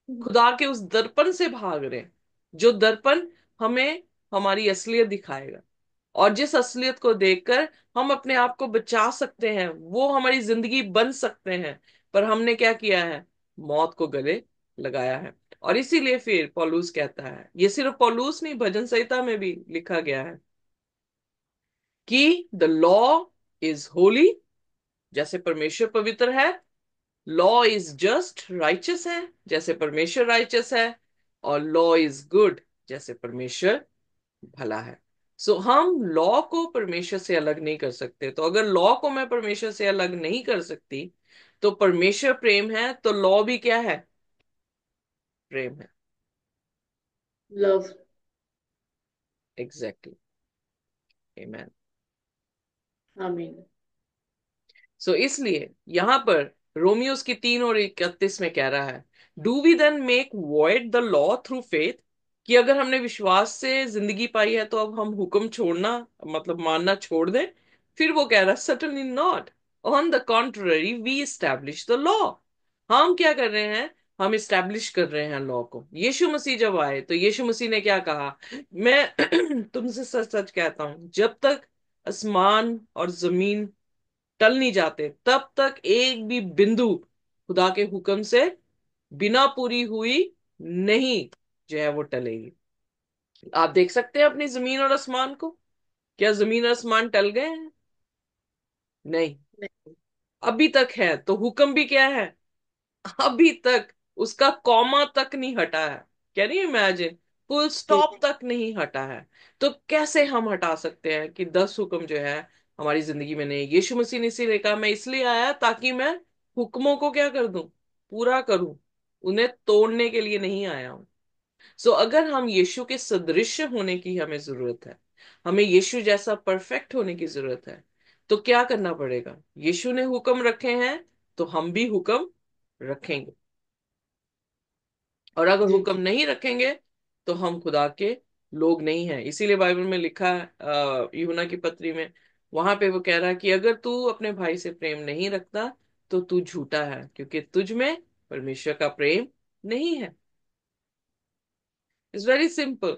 खुदा के उस दर्पण से भाग रहे हैं, जो दर्पण हमें हमारी असलियत दिखाएगा। और जिस असलियत को देखकर हम अपने आप को बचा सकते हैं, वो हमारी जिंदगी बन सकते हैं। पर हमने क्या किया है, मौत को गले लगाया है। और इसीलिए फिर पौलुस कहता है, ये सिर्फ पौलुस नहीं, भजन संहिता में भी लिखा गया है कि द लॉ इज होली, जैसे परमेश्वर पवित्र है। लॉ इज जस्ट, राइचस है, जैसे परमेश्वर राइचस है। और लॉ इज गुड, जैसे परमेश्वर भला है। सो हम लॉ को परमेश्वर से अलग नहीं कर सकते। तो अगर लॉ को मैं परमेश्वर से अलग नहीं कर सकती, तो परमेश्वर प्रेम है, तो लॉ भी क्या है, प्रेम है। लव। एग्जैक्टली। आमीन। आमीन। सो इसलिए यहां पर रोमियोस की 3 और 31 में कह रहा है, do we then make void the law through faith, कि अगर हमने विश्वास से जिंदगी पाई है तो अब हम हुक्म छोड़ना, मतलब मानना छोड़ दें। फिर वो कह रहा है, certainly not, on the contrary we establish the law. हम क्या कर रहे हैं, हम इस्टेब्लिश कर रहे हैं लॉ को। यीशु मसीह जब आए तो यीशु मसीह ने क्या कहा, मैं तुमसे सच सच कहता हूं, जब तक आसमान और जमीन टल नहीं जाते, तब तक एक भी बिंदु खुदा के हुक्म से बिना पूरी हुई नहीं जो है वो टलेगी। आप देख सकते हैं अपनी जमीन और आसमान को, क्या जमीन और आसमान टल गए हैं? नहीं, नहीं। अभी तक है। तो हुक्म भी क्या है, अभी तक उसका कॉमा तक नहीं हटा है। Can you imagine, full stop hmm. तक नहीं हटा है। तो कैसे हम हटा सकते हैं कि 10 हुक्म जो है हमारी जिंदगी में नहीं? यीशु मसीह ने इसीलिए कहा, मैं इसलिए आया ताकि मैं हुक्मों को क्या कर दूं, पूरा करूं, उन्हें तोड़ने के लिए नहीं आया हूं। सो अगर हम यीशु के सदृश्य होने की हमें जरूरत है, हमें यीशु जैसा परफेक्ट होने की जरूरत है, तो क्या करना पड़ेगा? यीशु ने हुक्म रखे हैं, तो हम भी हुक्म रखेंगे। और अगर जी। हुक्म नहीं रखेंगे तो हम खुदा के लोग नहीं हैं। इसीलिए बाइबल में लिखा है, यूहन्ना की पत्री में, वहां पे वो कह रहा है कि अगर तू अपने भाई से प्रेम नहीं रखता तो तू झूठा है, क्योंकि तुझ में परमेश्वर का प्रेम नहीं है। It's very simple.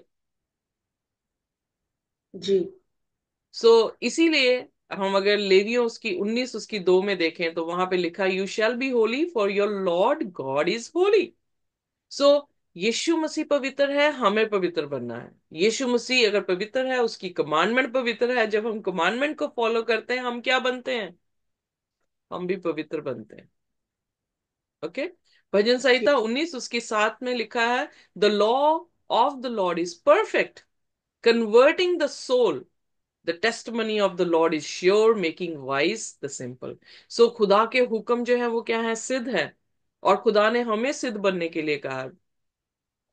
जी। सो इसीलिए हम अगर लेवियों उसकी 19 उसकी 2 में देखें तो वहां पे लिखा, you shall be holy for your Lord God is holy. So Yishu Masih पवित्र है, हमें पवित्र बनना है। यीशु मसीह अगर पवित्र है, उसकी कमांडमेंट पवित्र है, जब हम कमांडमेंट को फॉलो करते हैं हम क्या बनते हैं, हम भी पवित्र बनते हैं। ओके। भजन संहिता ठीक। 19 उसकी 7 में लिखा है, the law of the Lord is perfect, converting the soul, the testimony of the Lord is sure, making wise the simple. So खुदा के हुक्म जो है वो क्या है, सिद्ध है। और खुदा ने हमें सिद्ध बनने के लिए कहा,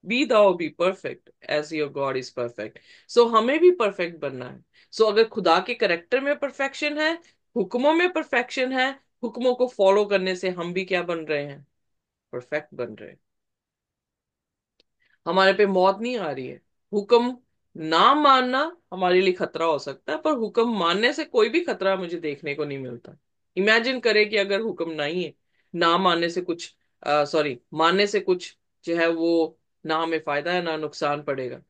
be thou be perfect as your God is perfect. So हमें भी परफेक्ट बनना है। सो अगर खुदा के करेक्टर में परफेक्शन है, हुक्मों में परफेक्शन है, हुक्मों को फॉलो करने से हम भी क्या बन रहे हैं, परफेक्ट बन रहे हैं। हमारे पे मौत नहीं आ रही है। हुक्म ना मानना हमारे लिए खतरा हो सकता है, पर हुक्म मानने से कोई भी खतरा मुझे देखने को नहीं मिलता। इमेजिन करें कि अगर हुक्म नहीं है, ना मानने से कुछ, सॉरी, मानने से कुछ जो है वो, ना हमें फायदा है ना नुकसान पड़ेगा।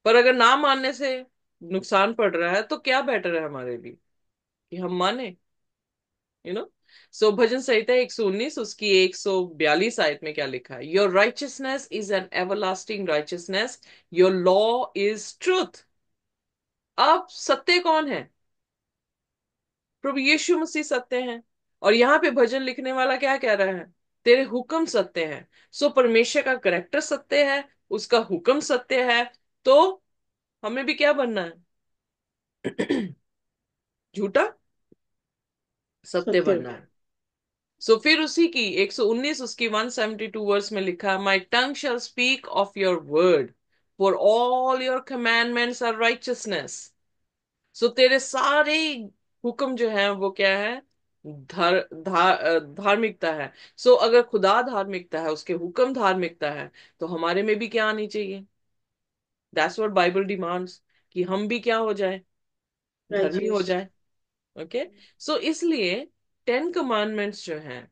पर अगर ना मानने से नुकसान पड़ रहा है तो क्या बेटर है हमारे लिए, कि हम माने, यू नो। सो भजन संहिता 119 उसकी 142 आयत में क्या लिखा है? Your righteousness is an everlasting righteousness, your law is truth. अब सत्य कौन है? प्रभु यीशु मसीह सत्य हैं। और यहाँ पे भजन लिखने वाला क्या कह रहा है? तेरे हुक्म सत्य है। सो परमेश्वर का करेक्टर सत्य है, उसका हुक्म सत्य है, तो हमें भी क्या बनना है? झूठा सत्य सत्य। बनना है। सो फिर उसी की 119 उसकी 172 वर्स में लिखा, my tongue shall speak of your word, for all your commandments are righteousness. So तेरे सारे हुक्म जो है वो क्या है? धार्मिकता है। सो अगर खुदा धार्मिकता है, उसके हुक्म धार्मिकता है, तो हमारे में भी क्या आनी चाहिए? दैट्स व्हाट बाइबल डिमांड्स, कि हम भी क्या हो जाए? धर्मी हो राइचियस। जाए। ओके। सो इसलिए 10 कमांडमेंट्स जो हैं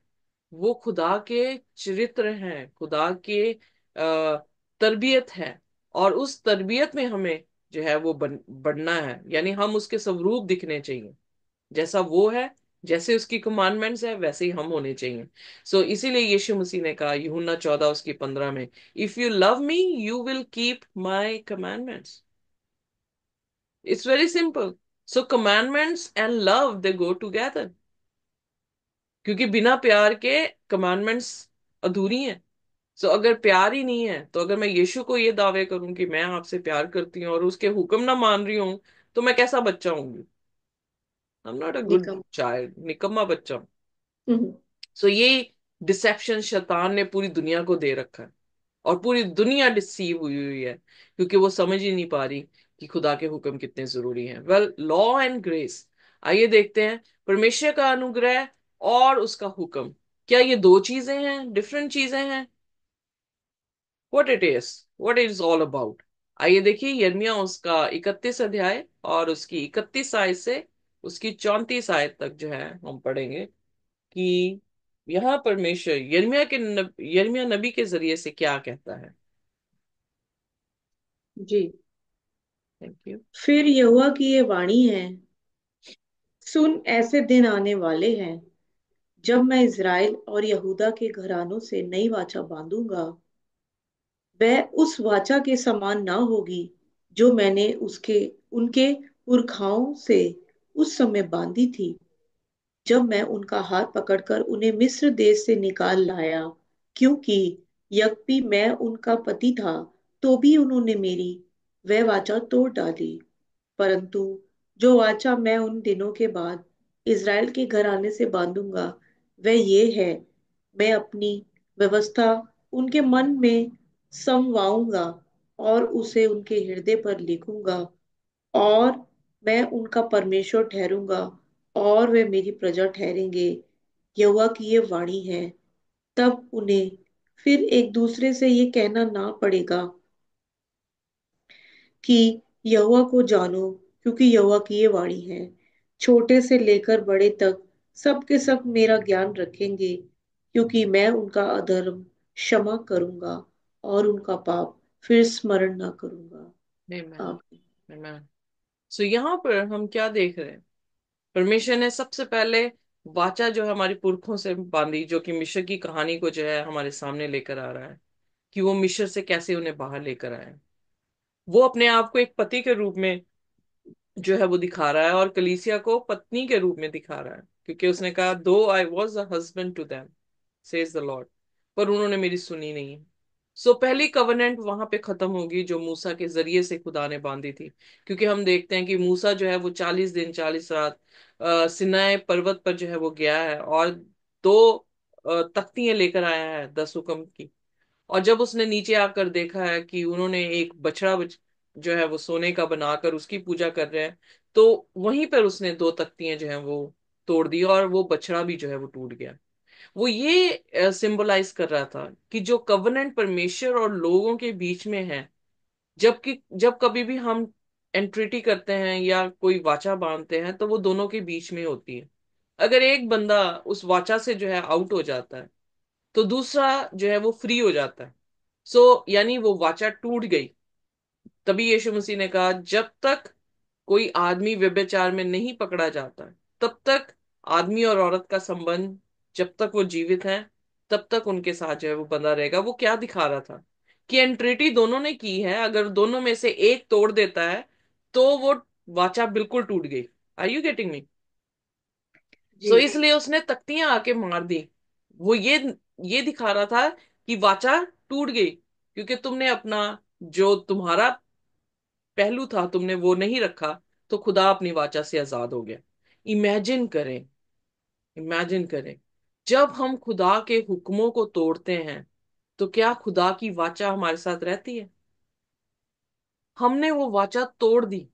वो खुदा के चरित्र हैं, खुदा के तरबियत है। और उस तरबियत में हमें जो है वो बढ़ना है, यानी हम उसके स्वरूप दिखने चाहिए। जैसा वो है, जैसे उसकी कमांडमेंट्स है, वैसे ही हम होने चाहिए। इसीलिए यीशु मसीह ने कहा यूहन्ना 14 उसकी 15 में, if you love me you will keep my commandments. It's very simple. So commandments and love they go together, क्योंकि बिना प्यार के कमांडमेंट्स अधूरी हैं। अगर प्यार ही नहीं है, तो अगर मैं यीशु को ये दावे करूं कि मैं आपसे प्यार करती हूँ और उसके हुक्म ना मान रही हूँ, तो मैं कैसा बच्चा हूंगी? I am not a good निकम। चाइल्ड, निकम्मा बच्चा हूं। हम्म। ये डिसेप्शन शैतान ने पूरी दुनिया को दे रखा है, और पूरी दुनिया डिसीव हुई हुई है, क्योंकि वो समझ ही नहीं पा रही कि खुदा के हुक्म कितने जरूरी हैं। वेल, लॉ एंड ग्रेस, आइए देखते हैं परमेश्वर का अनुग्रह और उसका हुक्म, क्या ये दो चीजें हैं, डिफरेंट चीजें हैं? What it is, what it is all about. आइए देखिए यिर्मयाह उसका 31 अध्याय और उसकी 31 आयत से उसकी 34 आयत तक जो है हम पढ़ेंगे कि यहाँ परमेश्वर यिर्मयाह नबी के जरिए से क्या कहता है। जी। Thank you. फिर यहोवा की ये वाणी है, सुन, ऐसे दिन आने वाले हैं जब मैं इज़राइल और यहूदा के घरानों से नई वाचा बांधूंगा। वह उस वाचा के समान ना होगी जो मैंने उसके उनके पुरखाओं से उस समय बांधी थी, जब मैं उनका हाथ पकड़कर उन्हें मिस्र देश से निकाल लाया। क्योंकि यद्यपि मैं उनका पति था, तो भी उन्होंने मेरी वह वाचा तोड़ डाली। परंतु जो वाचा मैं उन दिनों के बाद इज़राइल के घराने से बांधूंगा, वह ये है, मैं अपनी व्यवस्था उनके मन में समवाऊंगा और उसे उनके हृदय पर लिखूंगा, और मैं उनका परमेश्वर ठहरूंगा और वे मेरी प्रजा ठहरेंगे। यहोवा की ये वाणी है। तब उन्हें फिर एक दूसरे से ये कहना ना पड़ेगा कि यहोवा को जानो, क्योंकि यहोवा की ये वाणी है। छोटे से लेकर बड़े तक सब के सब मेरा ज्ञान रखेंगे, क्योंकि मैं उनका अधर्म क्षमा करूंगा और उनका पाप फिर स्मरण ना करूंगा। आमेन। आमीन। आमेन। यहाँ पर हम क्या देख रहे हैं? परमेश्वर ने सबसे पहले वाचा जो है हमारे पुरखों से बांधी, जो कि मिस्र की कहानी को जो है हमारे सामने लेकर आ रहा है, कि वो मिस्र से कैसे उन्हें बाहर लेकर आए। वो अपने आप को एक पति के रूप में जो है वो दिखा रहा है, और कलीसिया को पत्नी के रूप में दिखा रहा है, क्योंकि उसने कहा, though I was a husband to them says the Lord, पर उन्होंने मेरी सुनी नहीं है। पहली कवनेंट वहां पे खत्म होगी जो मूसा के जरिए से खुदा ने बांधी थी। क्योंकि हम देखते हैं कि मूसा जो है वो 40 दिन 40 रात सिनाई पर्वत पर जो है वो गया है, और दो तख्तियां लेकर आया है 10 हुक्म की। और जब उसने नीचे आकर देखा है कि उन्होंने एक बछड़ा जो है वो सोने का बनाकर उसकी पूजा कर रहे हैं, तो वहीं पर उसने दो तख्तियां जो है वो तोड़ दी, और वो बछड़ा भी जो है वो टूट गया। वो ये सिंबलाइज कर रहा था कि जो कवनेंट परमेश्वर और लोगों के बीच में है, जबकि जब कभी भी हम एंट्रिटी करते हैं या कोई वाचा बांधते हैं, तो वो दोनों के बीच में होती है। अगर एक बंदा उस वाचा से जो है आउट हो जाता है, तो दूसरा जो है वो फ्री हो जाता है। यानी वो वाचा टूट गई। तभी यीशु मसीह ने कहा, जब तक कोई आदमी व्यभिचार में नहीं पकड़ा जाता, तब तक आदमी और औरत का संबंध जब तक वो जीवित हैं तब तक उनके साथ जो है वो बंधा रहेगा। वो क्या दिखा रहा था कि एंट्रिटी दोनों ने की है, अगर दोनों में से एक तोड़ देता है तो वो वाचा बिल्कुल टूट गई। Are you getting me? So जी इसलिए उसने तख्तियां आके मार दी। वो ये दिखा रहा था कि वाचा टूट गई, क्योंकि तुमने अपना जो तुम्हारा पहलू था तुमने वो नहीं रखा, तो खुदा अपनी वाचा से आजाद हो गया। इमेजिन करें, इमेजिन करें, जब हम खुदा के हुक्मों को तोड़ते हैं तो क्या खुदा की वाचा हमारे साथ रहती है? हमने वो वाचा तोड़ दी।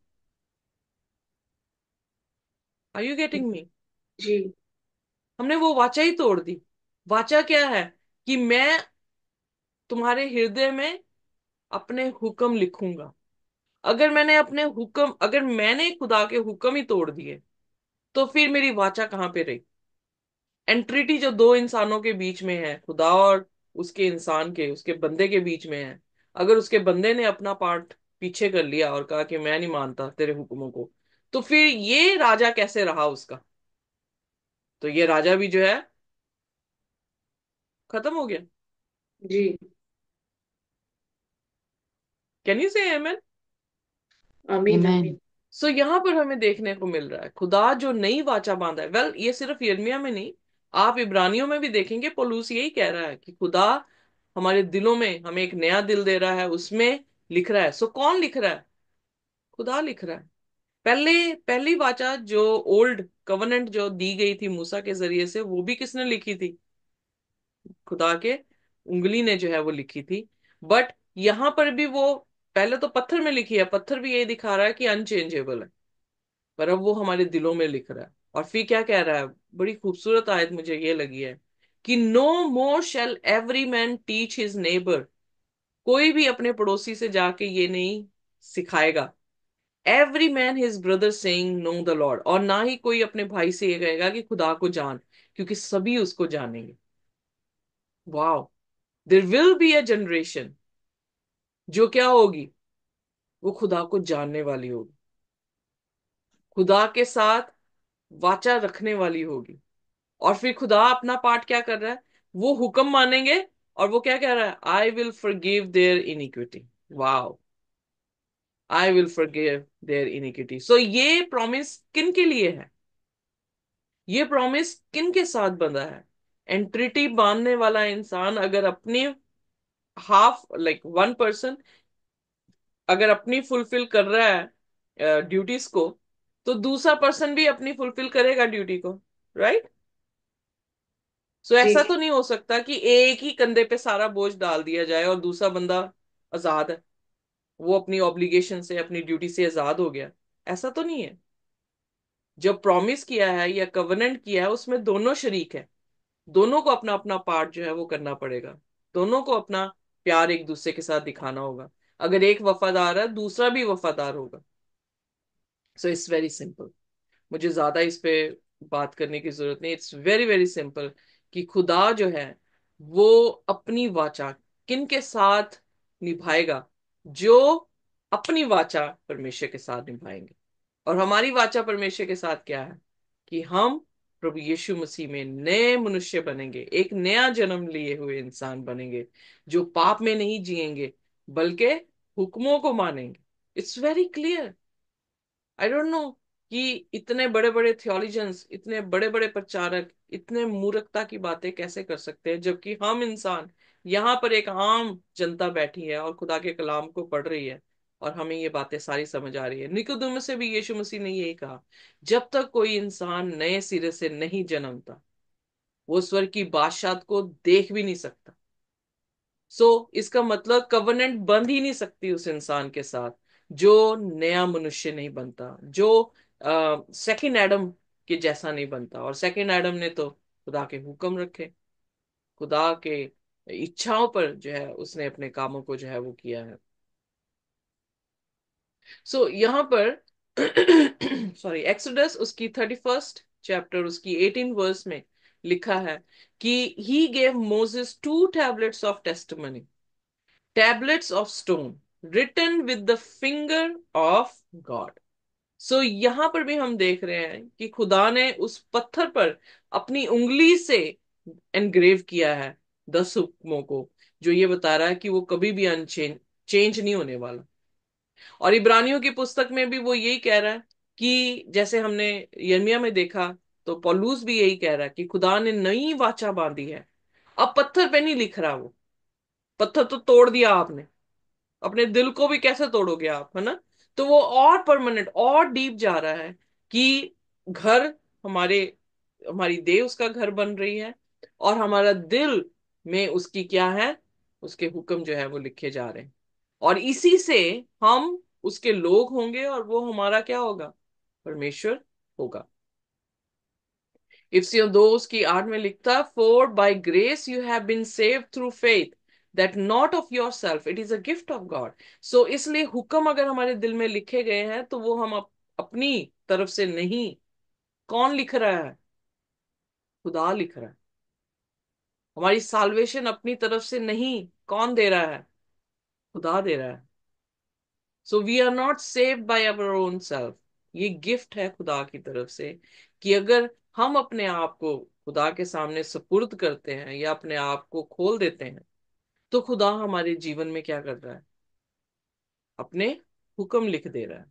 Are you getting me? जी हमने वो वाचा ही तोड़ दी। वाचा क्या है? कि मैं तुम्हारे हृदय में अपने हुक्म लिखूंगा। अगर मैंने खुदा के हुक्म ही तोड़ दिए तो फिर मेरी वाचा कहाँ पे रही? एंट्रिटी जो दो इंसानों के बीच में है, खुदा और उसके बंदे के बीच में है, अगर उसके बंदे ने अपना पार्ट पीछे कर लिया और कहा कि मैं नहीं मानता तेरे हुक्मों को, तो फिर ये राजा कैसे रहा उसका? तो ये राजा भी जो है खत्म हो गया। जी। कैन यू से आमेन? आमीन Amen. आमीन। सो यहाँ पर हमें देखने को मिल रहा है खुदा जो नई वाचा बांधा है। वेल, ये सिर्फ यिर्मयाह में नहीं, आप इब्रानियों में भी देखेंगे पौलुस यही कह रहा है कि खुदा हमारे दिलों में हमें एक नया दिल दे रहा है, उसमें लिख रहा है। सो कौन लिख रहा है? खुदा लिख रहा है। पहले पहली वाचा जो ओल्ड कवनेंट जो दी गई थी मूसा के जरिए से, वो भी किसने लिखी थी? खुदा के उंगली ने जो है वो लिखी थी। बट यहाँ पर भी वो पहले तो पत्थर में लिखी है, पत्थर भी यही दिखा रहा है कि अनचेंजेबल है, पर अब वो हमारे दिलों में लिख रहा है। और फिर क्या कह रहा है? बड़ी खूबसूरत आयत मुझे ये लगी है कि no more shall every man teach his neighbour. कोई भी अपने पड़ोसी से जाके ये नहीं सिखाएगा, every man his brother saying know the Lord, और ना ही कोई अपने भाई से ये कहेगा कि खुदा को जान, क्योंकि सभी उसको जानेंगे। Wow! There will be a generation जो क्या होगी? वो खुदा को जानने वाली होगी, खुदा के साथ वाचा रखने वाली होगी। और फिर खुदा अपना पार्ट क्या कर रहा है? वो हुक्म मानेंगे, और वो क्या कह रहा है? I will forgive their iniquity. Wow! I will forgive their iniquity. So ये प्रॉमिस किन के लिए है? ये प्रॉमिस किन के साथ बंधा है? एंट्रिटी बांधने वाला इंसान अगर अपनी हाफ लाइक वन पर्सन अगर अपनी फुलफिल कर रहा है ड्यूटीज को, तो दूसरा पर्सन भी अपनी फुलफिल करेगा ड्यूटी को, राइट? सो जी ऐसा तो नहीं हो सकता कि एक ही कंधे पे सारा बोझ डाल दिया जाए और दूसरा बंदा आजाद है, वो अपनी ऑब्लिगेशन से अपनी ड्यूटी से आजाद हो गया। ऐसा तो नहीं है। जो प्रॉमिस किया है या कवनेंट किया है उसमें दोनों शरीक है, दोनों को अपना अपना पार्ट जो है वो करना पड़ेगा, दोनों को अपना प्यार एक दूसरे के साथ दिखाना होगा। अगर एक वफादार है दूसरा भी वफादार होगा। So it's very simple. मुझे ज्यादा इस पे बात करने की जरूरत नहीं। इट्स वेरी वेरी सिंपल कि खुदा जो है वो अपनी वाचा किन के साथ निभाएगा? जो अपनी वाचा परमेश्वर के साथ निभाएंगे। और हमारी वाचा परमेश्वर के साथ क्या है? कि हम प्रभु यीशु मसीह में नए मनुष्य बनेंगे, एक नया जन्म लिए हुए इंसान बनेंगे, जो पाप में नहीं जिएंगे बल्कि हुक्मों को मानेंगे। It's very clear. I don't know कि इतने बड़े बड़े थियोलॉजियंस, इतने बड़े बड़े प्रचारक इतने मूर्खता की बातें कैसे कर सकते हैं, जबकि हम इंसान यहाँ पर एक आम जनता बैठी है और खुदा के कलाम को पढ़ रही है और हमें ये बातें सारी समझ आ रही है। निकोदेमुस से भी यीशु मसीह ने यही कहा, जब तक कोई इंसान नए सिरे से नहीं जन्मता वो स्वर्ग की बादशाहत को देख भी नहीं सकता। सो इसका मतलब कवनेंट बंध ही नहीं सकती उस इंसान के साथ जो नया मनुष्य नहीं बनता, जो सेकंड एडम के जैसा नहीं बनता। और सेकंड एडम ने तो खुदा के हुक्म रखे, खुदा के इच्छाओं पर जो है उसने अपने कामों को जो है वो किया है। सो यहाँ पर सॉरी, एक्सोडस उसकी 31st चैप्टर उसकी 18 वर्स में लिखा है कि he gave Moses 2 tablets of testimony, tablets of stone written with the finger of God. सो यहां पर भी हम देख रहे हैं कि खुदा ने उस पत्थर पर अपनी उंगली से एनग्रेव किया है 10 हुक्मों को, जो ये बता रहा है कि वो कभी भी अनचेंज चेंज नहीं होने वाला। और इब्रानियों की पुस्तक में भी वो यही कह रहा है कि जैसे हमने यिर्मयाह में देखा, तो पौलुस भी यही कह रहा है कि खुदा ने नई वाचा बांधी है। अब पत्थर पे नहीं लिख रहा वो, पत्थर तो तोड़ दिया आपने, अपने दिल को भी कैसे तोड़ोगे आप, है ना। तो वो और परमानेंट और डीप जा रहा है कि घर हमारे, हमारी देह उसका घर बन रही है, और हमारा दिल में उसकी क्या है, उसके हुक्म जो है वो लिखे जा रहे हैं। और इसी से हम उसके लोग होंगे और वो हमारा क्या होगा, परमेश्वर होगा। इफ्सियों 2 उसकी 8 में लिखता, for by grace you have been saved through faith, that not of yourself, it is a gift of God. So इसलिए हुक्म अगर हमारे दिल में लिखे गए हैं तो वो हम अपनी तरफ से नहीं, कौन लिख रहा है, खुदा लिख रहा है। हमारी साल्वेशन अपनी तरफ से नहीं, कौन दे रहा है, खुदा दे रहा है। So we are not saved by our own self, ये गिफ्ट है खुदा की तरफ से, कि अगर हम अपने आप को खुदा के सामने सुपुर्द करते हैं या अपने आप को खोल देते हैं, तो खुदा हमारे जीवन में क्या कर रहा है, अपने हुक्म लिख दे रहा है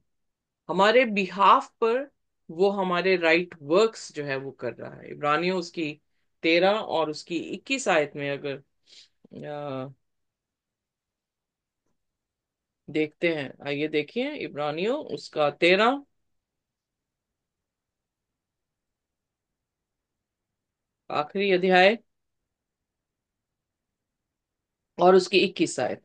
हमारे बिहाफ पर। वो हमारे राइट वर्क्स जो है वो कर रहा है। इब्रानियों उसकी 13 और उसकी 21 आयत में अगर देखते हैं, आइए देखिए इब्रानियों उसका 13, आखिरी अध्याय, और उसकी 21 आयत।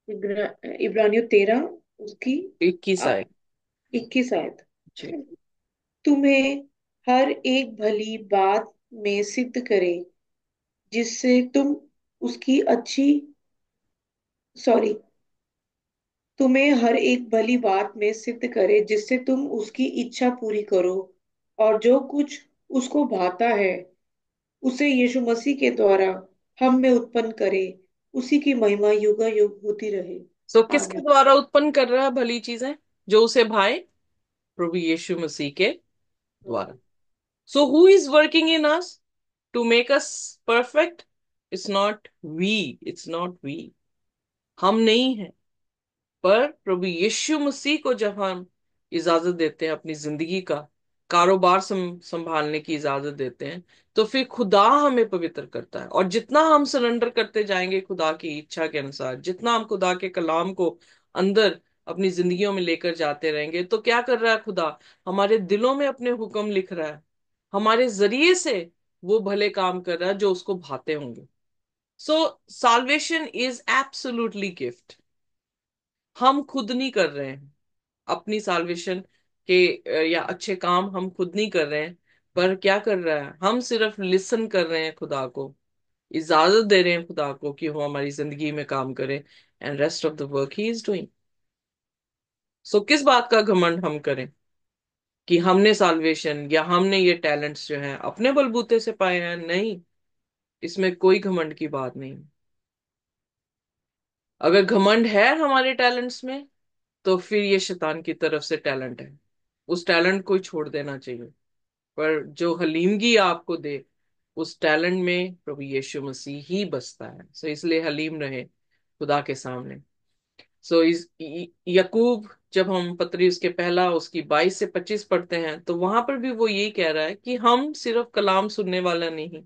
इब्रानियों 13 उसकी 21 आयत। 21 आयत। जी। तुम्हें हर एक भली बात में सिद्ध करे, जिससे तुम उसकी अच्छी सॉरी तुम्हें हर एक भली बात में सिद्ध करे, जिससे तुम उसकी इच्छा पूरी करो, और जो कुछ उसको भाता है उसे यीशु मसीह के द्वारा हम में उत्पन्न करे। उसी की महिमा युग युग होती रहे। सो किसके आमीन। द्वारा उत्पन्न कर रहा है भली चीजें, जो उसे भाए, प्रभु यीशु मसीह के द्वारा। So who is working in us to make us perfect? It's not we, it's not we, हम नहीं है। पर प्रभु यीशु मसीह को जब हम इजाजत देते हैं अपनी जिंदगी का कारोबार संभालने की इजाजत देते हैं, तो फिर खुदा हमें पवित्र करता है। और जितना हम सरेंडर करते जाएंगे खुदा की इच्छा के अनुसार, जितना हम खुदा के कलाम को अंदर अपनी जिंदगियों में लेकर जाते रहेंगे, तो क्या कर रहा है खुदा, हमारे दिलों में अपने हुक्म लिख रहा है, हमारे जरिए से वो भले काम कर रहा है जो उसको भाते होंगे। सो साल्वेशन इज एब्सोल्युटली गिफ्ट, हम खुद नहीं कर रहे हैं अपनी साल्वेशन के या अच्छे काम हम खुद नहीं कर रहे हैं। पर क्या कर रहा है, हम सिर्फ लिसन कर रहे हैं खुदा को, इजाजत दे रहे हैं खुदा को कि वो हमारी जिंदगी में काम करे, and rest of the work he is doing. So किस बात का घमंड हम करें कि हमने साल्वेशन या हमने ये टैलेंट्स जो हैं अपने बलबूते से पाए हैं? नहीं, इसमें कोई घमंड की बात नहीं। अगर घमंड है हमारे टैलेंट्स में, तो फिर ये शैतान की तरफ से टैलेंट है, उस टैलेंट को ही छोड़ देना चाहिए। पर जो हलीमगी आपको दे, उस टैलेंट में प्रभु यीशु मसीह ही बसता है। सो इसलिए हलीम रहे खुदा के सामने। सो इस यकूब, जब हम पत्री उसके पहला उसकी 22 से 25 पढ़ते हैं, तो वहां पर भी वो यही कह रहा है कि हम सिर्फ कलाम सुनने वाला नहीं,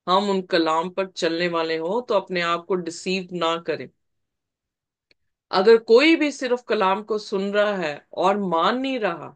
हम उन कलाम पर चलने वाले हो, तो अपने आप को डिसीव ना करें। अगर कोई भी सिर्फ कलाम को सुन रहा है और मान नहीं रहा,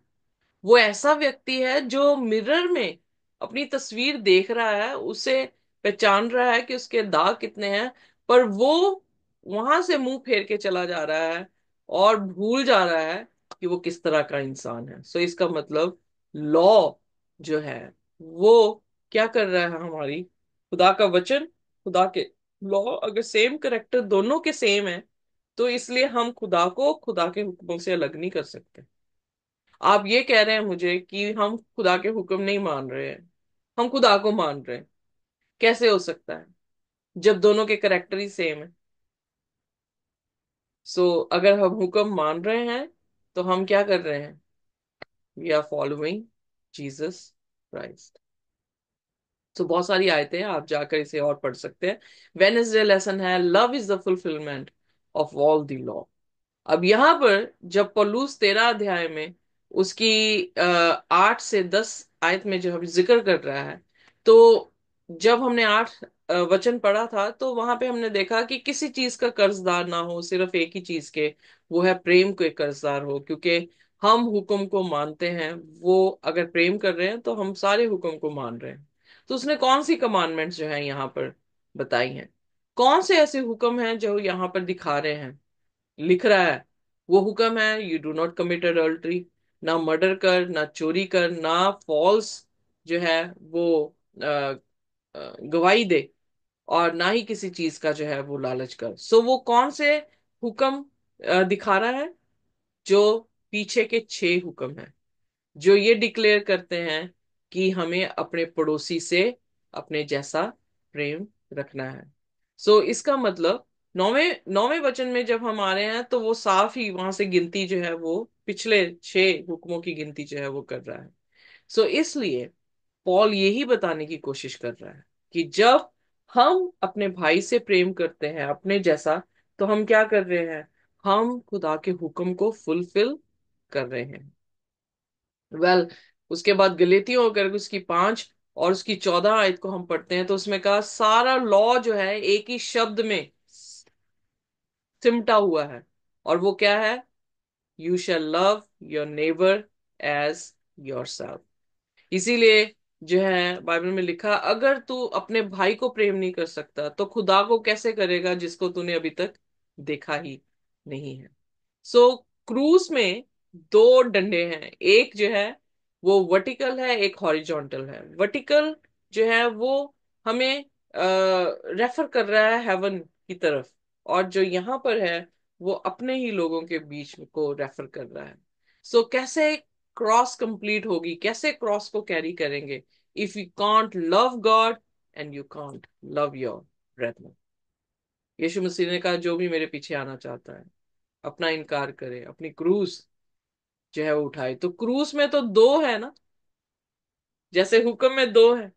वो ऐसा व्यक्ति है जो मिरर में अपनी तस्वीर देख रहा है, उसे पहचान रहा है कि उसके दाग कितने हैं, पर वो वहां से मुंह फेर के चला जा रहा है और भूल जा रहा है कि वो किस तरह का इंसान है। सो इसका मतलब लॉ जो है वो क्या कर रहा है, हमारी खुदा का वचन, खुदा के लॉ अगर सेम करेक्टर दोनों के सेम है, तो इसलिए हम खुदा को खुदा के हुक्मों से अलग नहीं कर सकते। आप ये कह रहे हैं मुझे कि हम खुदा के हुक्म नहीं मान रहे हैं, हम खुदा को मान रहे हैं, कैसे हो सकता है जब दोनों के करेक्टर ही सेम है? अगर हम हुक्म मान रहे हैं तो हम क्या कर रहे हैं? We are following Jesus Christ. तो बहुत सारी आयतें हैं, आप जाकर इसे और पढ़ सकते हैं। वेडनेसडे लेसन है love is the fulfilment of all the law. अब यहाँ पर जब पौलुस 13 अध्याय में उसकी 8 से 10 आयत में जो हम जिक्र कर रहा है, तो जब हमने 8 वचन पढ़ा था तो वहां पे हमने देखा कि किसी चीज का कर्जदार ना हो, सिर्फ एक ही चीज के, वो है प्रेम के कर्जदार हो। क्योंकि हम हुक्म को मानते हैं, वो अगर प्रेम कर रहे हैं तो हम सारे हुक्म को मान रहे हैं। तो उसने कौन सी कमांडमेंट्स जो है यहाँ पर बताई हैं? कौन से ऐसे हुक्म हैं जो यहाँ पर दिखा रहे हैं, लिख रहा है? वो हुक्म है you do not commit adultery, ना मर्डर कर, ना चोरी कर, ना फॉल्स जो है वो गवाही दे, और ना ही किसी चीज का जो है वो लालच कर। वो कौन से हुक्म दिखा रहा है? जो पीछे के 6 हुक्म हैं, जो ये डिक्लेयर करते हैं कि हमें अपने पड़ोसी से अपने जैसा प्रेम रखना है। इसका मतलब नौवें नौवें वचन में जब हम आ रहे हैं तो वो साफ ही वहां से गिनती जो है वो पिछले 6 हुक्मों की गिनती जो है वो कर रहा है। इसलिए पॉल यही बताने की कोशिश कर रहा है कि जब हम अपने भाई से प्रेम करते हैं अपने जैसा, तो हम क्या कर रहे हैं? हम खुदा के हुक्म को फुलफिल कर रहे हैं। उसके बाद गलेतियों अगर उसकी 5 और उसकी 14 आयत को हम पढ़ते हैं तो उसमें कहा सारा लॉ जो है एक ही शब्द में सिमटा हुआ है, और वो क्या है? You shall love your neighbour as yourself. इसीलिए जो है बाइबल में लिखा, अगर तू अपने भाई को प्रेम नहीं कर सकता तो खुदा को कैसे करेगा जिसको तूने अभी तक देखा ही नहीं है? क्रूस में 2 डंडे हैं, एक जो है वो वर्टिकल है, एक हॉरिजॉन्टल है। वर्टिकल जो है वो हमें रेफर कर रहा है हेवन की तरफ, और जो यहाँ पर है वो अपने ही लोगों के बीच को रेफर कर रहा है। कैसे क्रॉस कंप्लीट होगी, कैसे क्रॉस को कैरी करेंगे? If you can't love God and you can't love your brother. यीशु मसीह ने कहा जो भी मेरे पीछे आना चाहता है अपना इनकार करे, अपनी क्रूस जो है वो उठाए। तो क्रूस में तो 2 है ना, जैसे हुक्म में 2 है।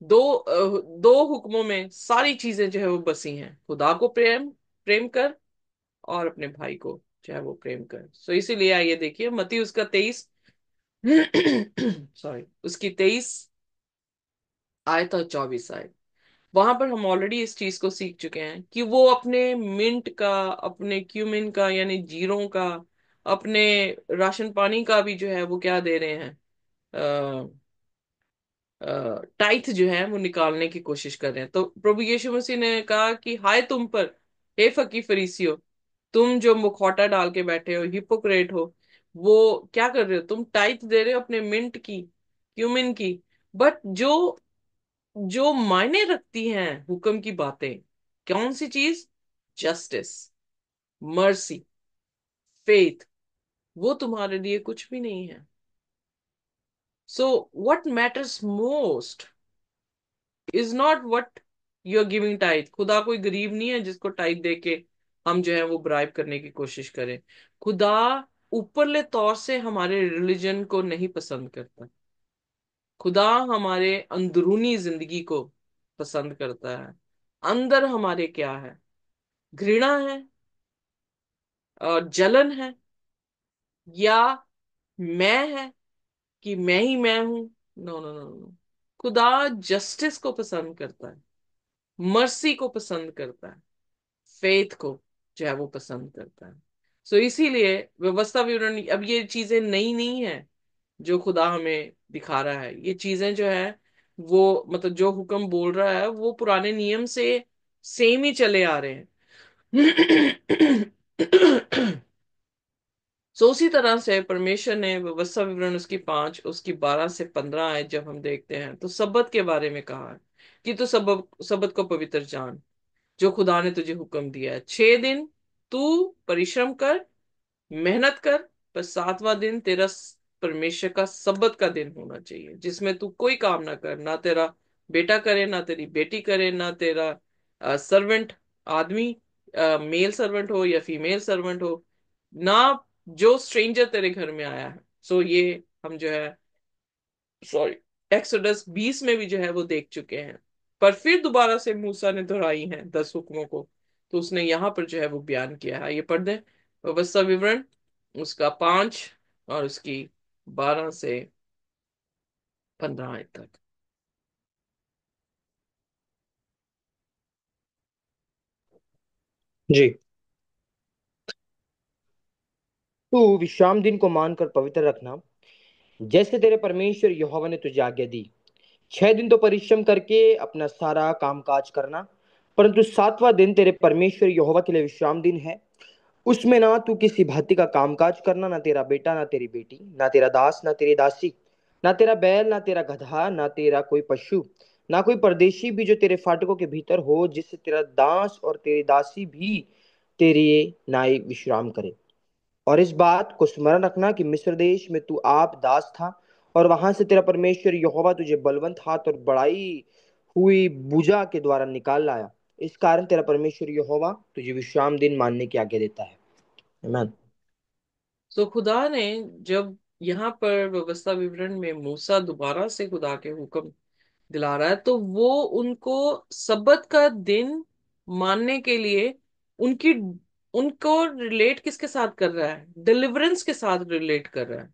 2 हुक्मों में सारी चीजें जो है वो बसी हैं, खुदा को प्रेम प्रेम कर, और अपने भाई को जो है वो प्रेम कर। इसीलिए आइए देखिए मत्ती उसका 23 सॉरी उसकी 23 आयत और 24 आयत। वहां पर हम ऑलरेडी इस चीज को सीख चुके हैं कि वो अपने मिंट का, अपने क्यूमिन का यानी जीरों का, अपने राशन पानी का भी जो है वो क्या दे रहे हैं? टाइथ जो है वो निकालने की कोशिश कर रहे हैं। तो प्रभु यीशु मसीह ने कहा कि हाय तुम पर, हे फकी फरीसियो, तुम जो मुखौटा डाल के बैठे हो, हिपोक्रेट हो। वो क्या कर रहे हो? तुम टाइथ दे रहे हो अपने मिंट की, क्यूमिन की, बट जो जो मायने रखती हैं हुक्म की बातें, कौन सी चीज? जस्टिस, मर्सी, फेथ, वो तुम्हारे लिए कुछ भी नहीं है। What matters most is not what you are giving tithe. खुदा कोई गरीब नहीं है जिसको टाइथ दे के हम जो है वो ब्राइब करने की कोशिश करें। खुदा ऊपरले तौर से हमारे रिलीजन को नहीं पसंद करता। खुदा हमारे अंदरूनी जिंदगी को पसंद करता है। अंदर हमारे क्या है? घृणा है, जलन है, या मैं है कि मैं ही मैं हूं? No no no no. खुदा जस्टिस को पसंद करता है, मर्सी को पसंद करता है, फेथ को जो है वो पसंद करता है। इसीलिए व्यवस्था विवरण, अब ये चीजें नई नहीं है जो खुदा हमें दिखा रहा है। ये चीजें जो है वो मतलब जो हुक्म बोल रहा है वो पुराने नियम से सेम ही चले आ रहे हैं। उसी तरह से परमेश्वर ने व्यवस्था विवरण उसकी 5 उसकी 12 से 15 आयत जब हम देखते हैं तो सबत के बारे में कहा है कि तू सबत सबत को पवित्र जान, जो खुदा ने तुझे हुक्म दिया है। 6 दिन तू परिश्रम कर, मेहनत कर, पर 7वां दिन तेरा परमेश्वर का सबत का दिन होना चाहिए, जिसमें तू कोई काम ना कर, ना तेरा बेटा करे, ना तेरी बेटी करे, ना तेरा सर्वेंट आदमी मेल सर्वेंट हो या फीमेल सर्वेंट हो, ना जो स्ट्रेंजर तेरे घर में आया है। सो ये हम जो है, सॉरी, एक्सोडस 20 में भी जो है वो देख चुके हैं। पर फिर दोबारा से मूसा ने दोहराई हैं 10 हुक्मों को, तो उसने यहाँ पर जो है वो बयान किया है। ये पढ़ दें व्यवस्था विवरण, उसका 5 और उसकी 12 से 15 आयत तक। जी। तू विश्राम दिन को मानकर पवित्र रखना, जैसे तेरे परमेश्वर यहोवा ने तुझे आज्ञा दी। 6 दिन तो परिश्रम करके अपना सारा कामकाज करना, परंतु 7वां दिन तेरे परमेश्वर यहोवा के लिए विश्राम दिन है। उसमें ना तू किसी भांति का कामकाज करना, ना तेरा बेटा, ना तेरी बेटी, ना तेरा दास, ना तेरी दासी, ना तेरा बैल, ना तेरा गधा, ना तेरा कोई पशु, ना कोई परदेशी भी जो तेरे फाटकों के भीतर हो, जिससे तेरा दास और तेरी दासी भी तेरे नाई विश्राम करे। और इस बात को स्मरण रखना कि मिस्र देश में तू आप दास था, और वहां से तेरा परमेश्वर यहोवा तुझे बलवंत हाथ और बढ़ाई हुई भुजा के द्वारा निकाल लाया। इस कारण तेरा परमेश्वर यहोवा तुझे विश्राम दिन मानने की आज्ञा देता है। आमीन। तो खुदा ने जब यहाँ पर व्यवस्था विवरण में मूसा दोबारा से खुदा के हुक्म दिला रहा है, तो वो उनको सब्बत का दिन मानने के लिए उनकी उनको रिलेट किसके साथ कर रहा है? डिलीवरेंस के साथ रिलेट कर रहा है।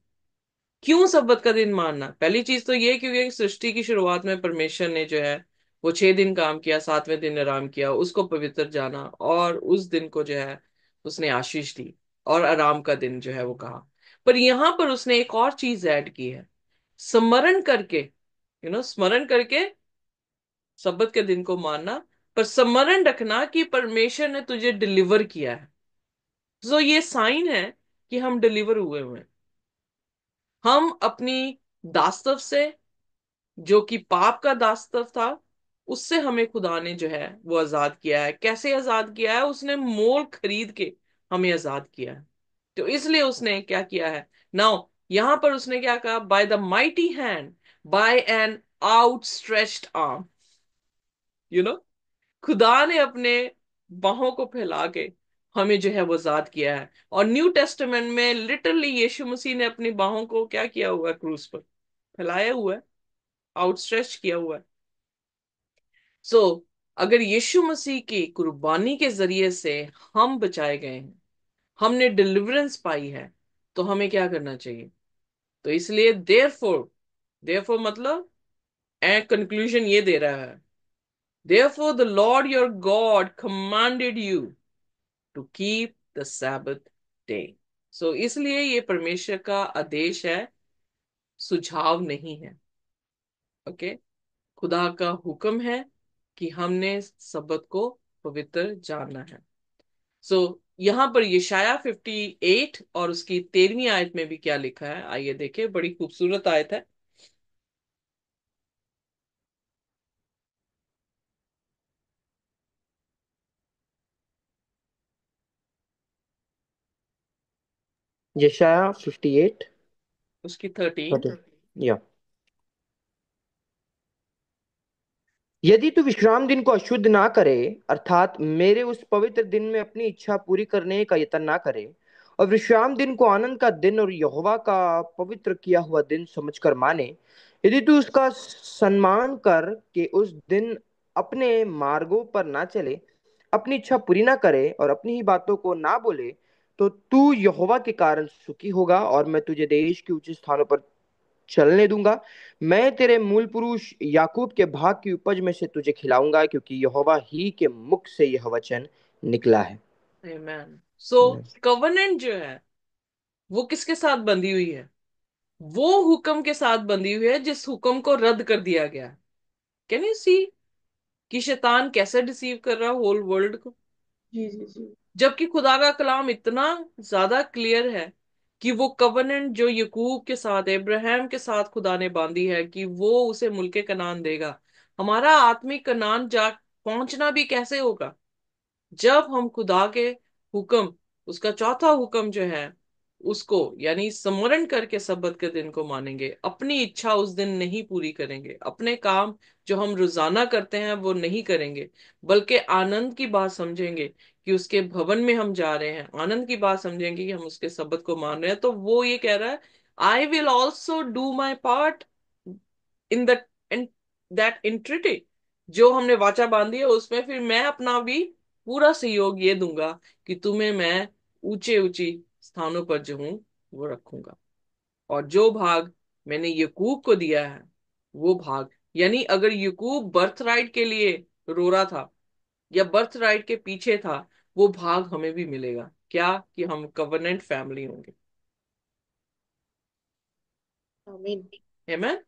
क्यों सब्बत का दिन मानना? पहली चीज तो ये, क्योंकि सृष्टि की शुरुआत में परमेश्वर ने जो है वो 6 दिन काम किया, 7वें दिन आराम किया, उसको पवित्र जाना, और उस दिन को जो है उसने आशीष दी, और आराम का दिन जो है वो कहा। पर यहां पर उसने एक और चीज ऐड की है, स्मरण करके, स्मरण करके सब्बत के दिन को मानना, पर स्मरण रखना कि परमेश्वर ने तुझे डिलीवर किया है। तो ये साइन है कि हम डिलीवर हुए हुए हैं। हम अपनी दास्तव से, जो कि पाप का दास्तव था, उससे हमें खुदा ने जो है वो आजाद किया है। कैसे आजाद किया है? उसने मोल खरीद के हमें आजाद किया है। तो इसलिए उसने क्या किया है? नाउ यहां पर उसने क्या कहा? By the mighty hand, by an outstretched arm. You know खुदा ने अपने बाहों को फैला के हमें जो है वो आजाद किया है। और न्यू टेस्टामेंट में लिटरली यीशु मसीह ने अपनी बाहों को क्या किया हुआ है? क्रूस पर फैलाया हुआ है, आउटस्ट्रेच किया हुआ है। सो अगर यीशु मसीह की कुर्बानी के जरिए से हम बचाए गए हैं, हमने डिलीवरेंस पाई है, तो हमें क्या करना चाहिए? तो इसलिए देयरफॉर मतलब कंक्लूजन ये दे रहा है, therefore the Lord your God commanded you to keep the Sabbath day. So इसलिए ये परमेश्वर का आदेश है, सुझाव नहीं है। ओके, खुदा का हुक्म है कि हमने सबत को पवित्र जानना है। सो यहां पर यशाया 58 और उसकी 13वीं आयत में भी क्या लिखा है, आइए देखें। बड़ी खूबसूरत आयत है। यशाया 58। उसकी 13। 13। या यदि तू विश्राम दिन को अशुद्ध ना करे, अर्थात मेरे उस पवित्र दिन में अपनी इच्छा पूरी करने का यत्न ना करे, और विश्राम दिन को आनंद का दिन और यहोवा का पवित्र किया हुआ दिन समझकर माने, यदि तू उसका सम्मान कर के उस दिन अपने मार्गों पर ना चले, अपनी इच्छा पूरी ना करे और अपनी ही बातों को ना बोले, तो तू यहोवा के कारण सुखी होगा, और मैं तुझे देश के ऊंचे स्थानों पर चलने दूंगा। मैं तेरे मूल पुरुष याकूब के भाग की उपज में से तुझे खिलाऊंगा, क्योंकि यहोवा ही के मुख से यह वचन निकला है। आमेन। सो कवनेंट जो है वो किसके साथ बंधी हुई है? वो हुक्म के साथ बंधी हुई है जिस हुक्म को रद्द कर दिया गया। कैन यू सी कि शैतान कैसे डिसीव कर रहा है होल वर्ल्ड को? जी जी जी। जबकि खुदा का कलाम इतना ज्यादा क्लियर है कि वो कवनेंट जो यकूब के साथ, इब्राहिम के साथ खुदा ने बांधी है कि वो उसे मुल्के कनान देगा। हमारा आत्मिक कनान जा पहुंचना भी कैसे होगा? जब हम खुदा के हुक्म, उसका चौथा हुक्म जो है उसको यानी स्मरण करके सब्बत के दिन को मानेंगे, अपनी इच्छा उस दिन नहीं पूरी करेंगे, अपने काम जो हम रोजाना करते हैं वो नहीं करेंगे, बल्कि आनंद की बात समझेंगे कि उसके भवन में हम जा रहे हैं, आनंद की बात समझेंगे कि हम उसके शब्द को मान रहे हैं, तो वो ये कह रहा है, I will also do my part in the in that integrity. जो हमने वाचा बांधी है उसमें फिर मैं अपना भी पूरा सहयोग ये दूंगा कि तुम्हें मैं ऊंचे ऊंची स्थानों पर जो हूं वो रखूंगा। और जो भाग मैंने यकूब को दिया है वो भाग, यानी अगर यकूब बर्थ राइट के लिए रो रहा था या बर्थ राइट के पीछे था, वो भाग हमें भी मिलेगा, क्या कि हम कवर्नेंट फैमिली होंगे। आमीन। Amen?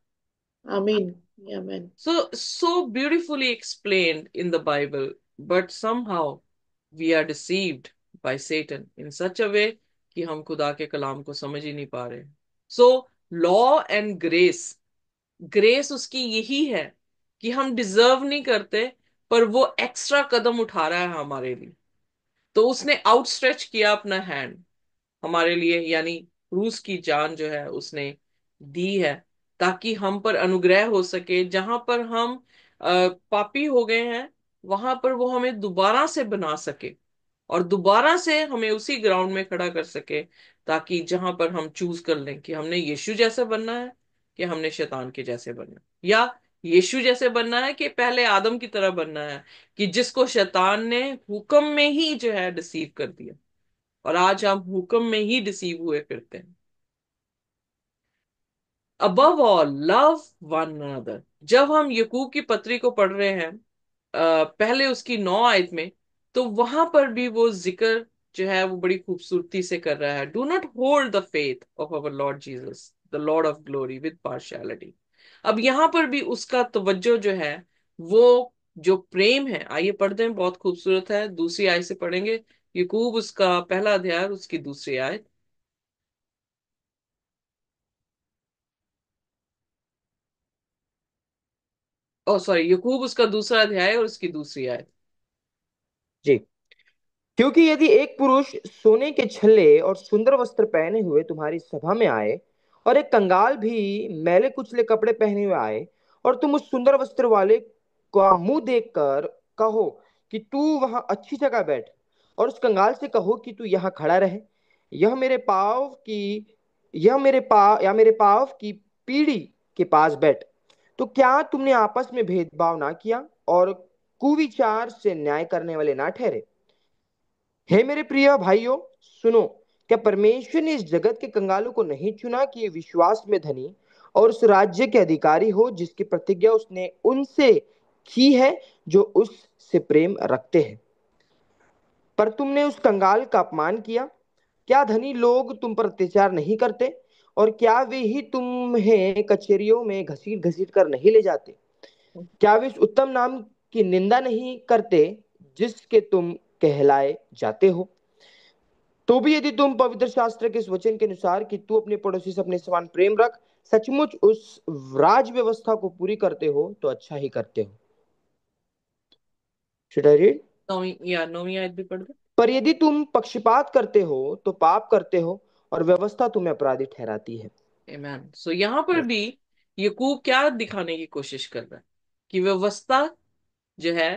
आमीन। आमीन। So beautifully explained in the Bible, but somehow we are deceived by Satan in such a way कि हम खुदा के कलाम को समझ ही नहीं पा रहे। So law and grace, grace उसकी यही है कि हम डिजर्व नहीं करते, पर वो एक्स्ट्रा कदम उठा रहा है हमारे लिए। तो उसने आउटस्ट्रेच किया अपना हैंड हमारे लिए, यानी क्रूस की जान जो है उसने दी है, ताकि हम पर अनुग्रह हो सके। जहां पर हम पापी हो गए हैं वहां पर वो हमें दोबारा से बना सके और दोबारा से हमें उसी ग्राउंड में खड़ा कर सके, ताकि जहां पर हम चूज कर लें कि हमने यीशु जैसे बनना है कि हमने शैतान के जैसे बनना है, या यीशु जैसे बनना है कि पहले आदम की तरह बनना है, कि जिसको शैतान ने हुक्म में ही जो है डिसीव कर दिया, और आज हम हुक्म में ही डिसीव हुए फिरते हैं। Above all love one another. जब हम यकूब की पत्री को पढ़ रहे हैं, पहले उसकी 9 आयत में, तो वहां पर भी वो जिक्र जो है वो बड़ी खूबसूरती से कर रहा है, do not hold the faith of our Lord Jesus the Lord of glory with partiality. अब यहां पर भी उसका तवज्जो जो है वो जो प्रेम है, आइए पढ़ते हैं, बहुत खूबसूरत है, दूसरी आयत से पढ़ेंगे। यकूब उसका पहला अध्याय उसकी दूसरी आयत। ओ सॉरी, यकूब उसका दूसरा अध्याय और उसकी दूसरी आयत। जी। क्योंकि यदि एक पुरुष सोने के छल्ले और सुंदर वस्त्र पहने हुए तुम्हारी सभा में आए, और एक कंगाल भी मैले कुचले कपड़े पहने हुए आए, और तुम उस सुंदर वस्त्र वाले का मुंह देखकर कहो कि तू वहां अच्छी जगह बैठ, और उस कंगाल से कहो कि तू यहाँ खड़ा रहे, यह मेरे पाँव की मेरे पाँव की पीढ़ी के पास बैठ, तो क्या तुमने आपस में भेदभाव ना किया और कुविचार से न्याय करने वाले ना ठहरे? हे मेरे प्रिय भाइयों, सुनो। क्या परमेश्वर ने इस जगत के कंगालों को नहीं चुना कि ये विश्वास में धनी और उस राज्य के अधिकारी हो जिसकी प्रतिज्ञा उसने उनसे की है जो उससे प्रेम रखते हैं? पर तुमने उस कंगाल का अपमान किया। क्या धनी लोग तुम पर अत्याचार नहीं करते? और क्या वे ही तुम्हें कचहरियों में घसीट घसीट कर नहीं ले जाते? क्या वे इस उत्तम नाम की निंदा नहीं करते जिसके तुम कहलाए जाते हो? तो भी यदि तुम पवित्र शास्त्र के इस वचन के अनुसार कि तू अपने पड़ोसी से अपने समान प्रेम रख, सचमुच उस राज व्यवस्था को पूरी करते हो, तो अच्छा ही करते हो। Should I read? 9वीं आयत भी पढ़ दो। पर यदि तुम पक्षपात करते हो तो पाप करते हो, और व्यवस्था तुम्हें अपराधी ठहराती है। आमेन। सो यहाँ पर भी यकूब क्या दिखाने की कोशिश कर रहा है कि व्यवस्था जो है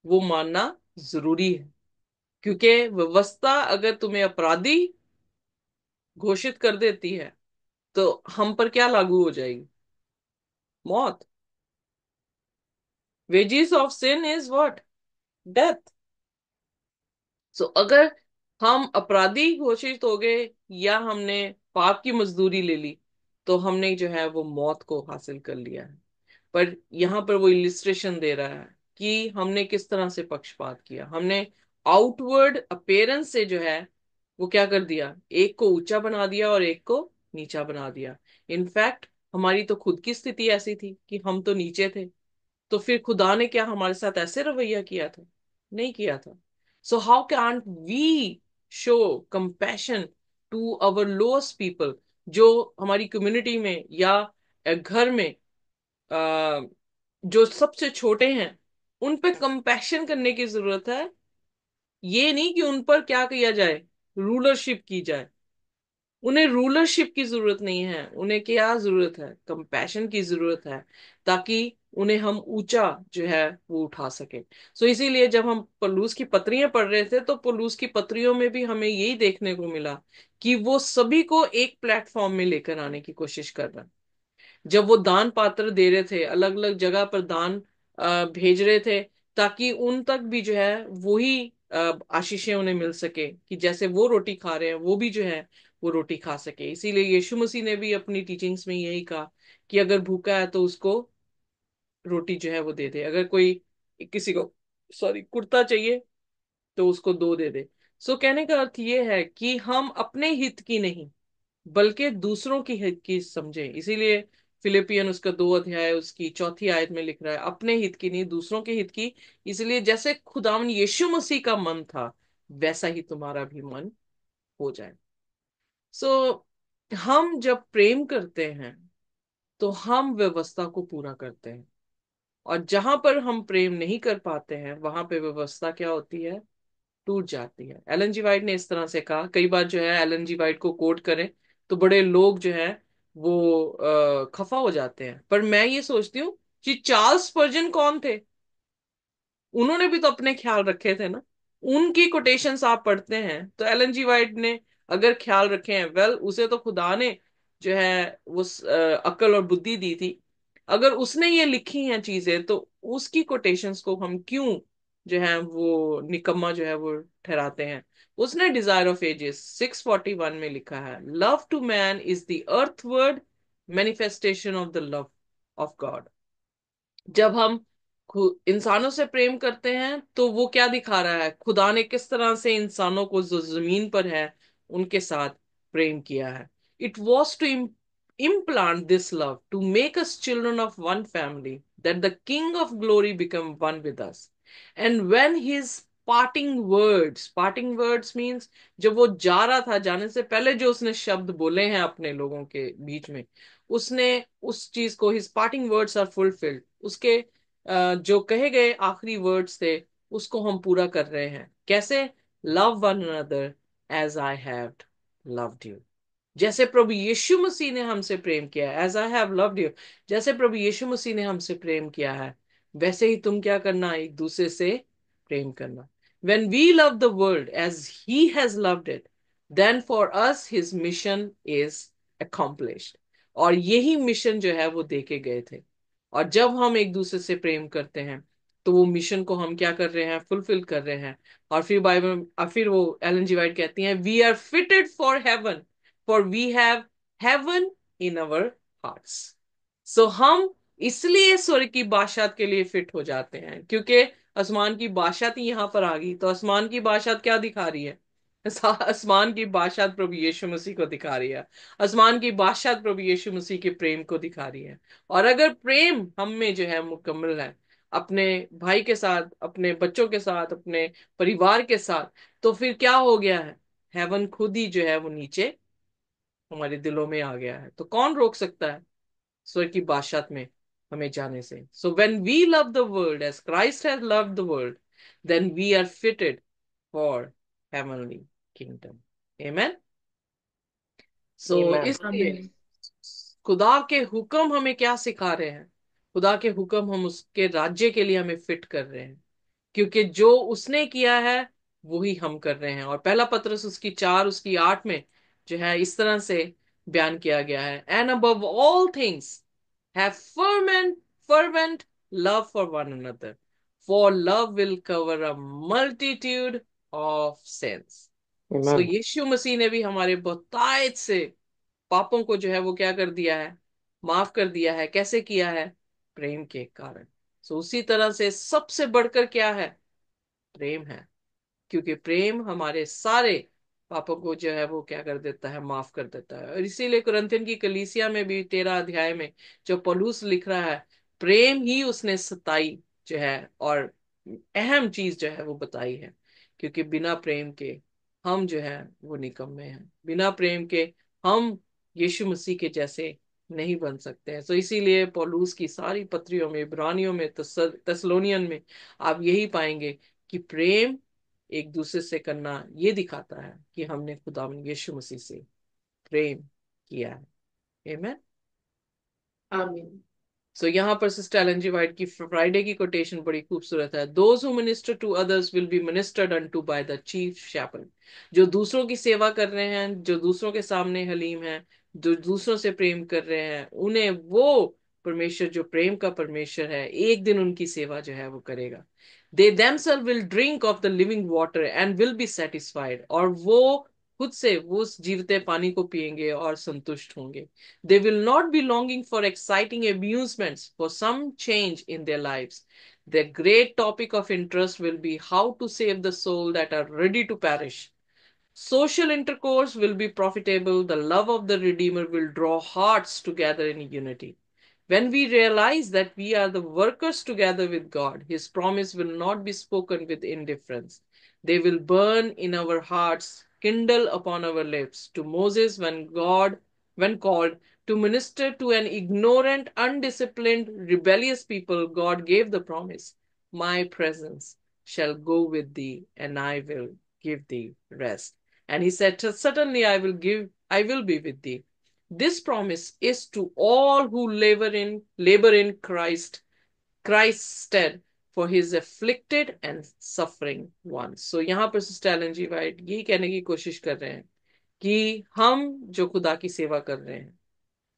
वो मानना जरूरी है, क्योंकि व्यवस्था अगर तुम्हें अपराधी घोषित कर देती है तो हम पर क्या लागू हो जाएगी? मौत। Wages of sin is what? Death. So अगर हम अपराधी घोषित हो गए या हमने पाप की मजदूरी ले ली, तो हमने जो है वो मौत को हासिल कर लिया है। पर यहाँ पर वो इलिस्ट्रेशन दे रहा है कि हमने किस तरह से पक्षपात किया। हमने आउटवर्ड अपेयरेंस से जो है वो क्या कर दिया, एक को ऊंचा बना दिया और एक को नीचा बना दिया। इनफैक्ट हमारी तो खुद की स्थिति ऐसी थी कि हम तो नीचे थे, तो फिर खुदा ने क्या हमारे साथ ऐसे रवैया किया था? नहीं किया था। So how can we show compassion to our lowest people, जो हमारी कम्युनिटी में या घर में जो सबसे छोटे हैं, उन पे कंपैशन करने की जरूरत है। ये नहीं कि उन पर क्या किया जाए, रूलरशिप की जाए। उन्हें रूलरशिप की जरूरत नहीं है, उन्हें क्या जरूरत है, कंपैशन की जरूरत है, ताकि उन्हें हम ऊंचा जो है वो उठा सके। सो इसीलिए जब हम पौलुस की पत्रियां पढ़ रहे थे तो पौलुस की पत्रियों में भी हमें यही देखने को मिला कि वो सभी को एक प्लेटफॉर्म में लेकर आने की कोशिश कर रहा है। जब वो दान पात्र दे रहे थे, अलग अलग जगह पर दान भेज रहे थे, ताकि उन तक भी जो है वही आशीषें उन्हें मिल सके, कि जैसे वो रोटी खा रहे हैं वो भी जो है वो रोटी खा सके। इसीलिए यीशु मसीह ने भी अपनी टीचिंग्स में यही कहा कि अगर भूखा है तो उसको रोटी जो है वो दे दे, अगर कोई किसी को कुर्ता चाहिए तो उसको दो दे दे। सो कहने का अर्थ ये है कि हम अपने हित की नहीं बल्कि दूसरों की हित की समझे। इसीलिए फिलिपियन उसका 2 अध्याय उसकी चौथी आयत में लिख रहा है, अपने हित की नहीं दूसरों के हित की। इसलिए जैसे खुदावन यीशु मसीह का मन था वैसा ही तुम्हारा भी मन हो जाए। सो हम जब प्रेम करते हैं तो हम व्यवस्था को पूरा करते हैं, और जहां पर हम प्रेम नहीं कर पाते हैं वहां पे व्यवस्था क्या होती है, टूट जाती है। एलन जी वाइट ने इस तरह से कहा, कई बार जो है एलन जी वाइट को कोट करें तो बड़े लोग जो है वो खफा हो जाते हैं, पर मैं ये सोचती हूँ कि चार्ल्स स्पर्जन कौन थे, उन्होंने भी तो अपने ख्याल रखे थे ना। उनकी कोटेशंस आप पढ़ते हैं तो एलन जी वाइट ने अगर ख्याल रखे हैं, वेल उसे तो खुदा ने जो है वो अक्ल और बुद्धि दी थी। अगर उसने ये लिखी हैं चीजें तो उसकी कोटेशंस को हम क्यों जो है वो निकम्मा जो है वो ठहराते हैं। उसने डिजायर ऑफ एजेस 641 में लिखा है, love to man is the earthward manifestation of the love of God. जब हम इंसानों से प्रेम करते हैं तो वो क्या दिखा रहा है, खुदा ने किस तरह से इंसानों को जो जमीन पर है उनके साथ प्रेम किया है। It was to implant this love to make us children of one family, that the king of glory become one with us. And when his parting words means जब वो जा रहा था, जाने से पहले जो उसने शब्द बोले हैं अपने लोगों के बीच में, उसने उस चीज को, his parting words are fulfilled, उसके जो कहे गए आखिरी वर्ड्स थे उसको हम पूरा कर रहे हैं। कैसे, love one another as I have loved you. जैसे प्रभु यीशु मसीह ने हमसे प्रेम किया है, as I have loved you, जैसे प्रभु यीशु मसीह ने हमसे प्रेम किया है वैसे ही तुम क्या करना, एक दूसरे से प्रेम करना। when we love the world as he has loved it, then for us his mission is accomplished। और यही मिशन जो है वो देके गए थे, और जब हम एक दूसरे से प्रेम करते हैं तो वो मिशन को हम क्या कर रहे हैं, फुलफिल कर रहे हैं। और फिर बाइबल, और फिर वो एलन जी वाइट कहती हैं, we are fitted for heaven, for we have heaven in our hearts. So हम इसलिए स्वर्ग की बादशाहत के लिए फिट हो जाते हैं, क्योंकि आसमान की बादशाहत ही यहाँ पर आ गई। तो आसमान की बादशाहत क्या दिखा रही है, आसमान की बादशाहत प्रभु यीशु मसीह को दिखा रही है। आसमान की बादशाहत प्रभु यीशु मसीह के प्रेम को दिखा रही है। और अगर प्रेम हम में जो है मुकम्मल है, अपने भाई के साथ, अपने बच्चों के साथ, अपने परिवार के साथ, तो फिर क्या हो गया है, हेवन खुद ही जो है वो नीचे हमारे दिलों में आ गया है। तो कौन रोक सकता है स्वर्ग की बादशाहत में हमें जाने से। So when we love the world as Christ has loved the world, then we are fitted for heavenly kingdom. Amen. So Amen. इसलिए खुदा के हुक्म हमें क्या सिखा रहे हैं, खुदा के हुक्म हम उसके राज्य के लिए हमें फिट कर रहे हैं, क्योंकि जो उसने किया है वही हम कर रहे हैं। और पहला पत्रस उसकी 4 उसकी 8 में जो है इस तरह से बयान किया गया है, and above all things have fervent love for one another, for love will cover a multitude of sins। So Amen. यीशु मसीह ने भी हमारे बहुतायत से पापों को जो है वो क्या कर दिया है, माफ कर दिया है। कैसे किया है, प्रेम के कारण। सो उसी तरह से सबसे बढ़कर क्या है, प्रेम है, क्योंकि प्रेम हमारे सारे पापों को जो है वो क्या कर देता है, माफ कर देता है। और इसीलिए कुरिन्थियन की कलीसिया में भी 13 अध्याय में जो पौलुस लिख रहा है, प्रेम ही उसने सताई जो है और अहम चीज जो है वो बताई है, क्योंकि बिना प्रेम के हम जो है वो निकम्मे हैं, बिना प्रेम के हम यीशु मसीह के जैसे नहीं बन सकते हैं। तो इसीलिए पौलुस की सारी पत्रियों में, इब्रानियों में, तसलोनियन में आप यही पाएंगे कि प्रेम एक दूसरे से करना ये दिखाता है कि हमने खुदा यीशु मसीह से प्रेम किया है। Amen? आमीन। सो यहाँ पर सिस्टर एलन जी वाइट की फ्राइडे की कोटेशन बड़ी खूबसूरत है। Those who minister to others will be ministered unto by the chief shepherd. जो दूसरों की सेवा कर रहे हैं, जो दूसरों के सामने हलीम हैं, जो दूसरों से प्रेम कर रहे हैं, उन्हें वो परमेश्वर जो प्रेम का परमेश्वर है, एक दिन उनकी सेवा जो है वो करेगा। दे themselves will drink of the living water and will be satisfied. और वो खुद से वो उस जीवते पानी को पिएंगे और संतुष्ट होंगे। They will not be longing for exciting amusements, for some change in their lives. Their great topic of interest will be how to save the soul that are ready to perish. Social intercourse will be profitable. The love of the Redeemer will draw hearts together in unity. When we realize that we are the workers together with God, His promise will not be spoken with indifference. They will burn in our hearts, kindle upon our lips. To Moses, when called to minister to an ignorant, undisciplined, rebellious people, God gave the promise, my presence shall go with thee, and I will give thee rest. And he said, certainly I will be with thee. This promise is to all who labor in Christ's stead for his afflicted and suffering ones. So यहाँ पर sister Ellen G white यही कहने की कोशिश कर रहे हैं कि हम जो खुदा की सेवा कर रहे हैं,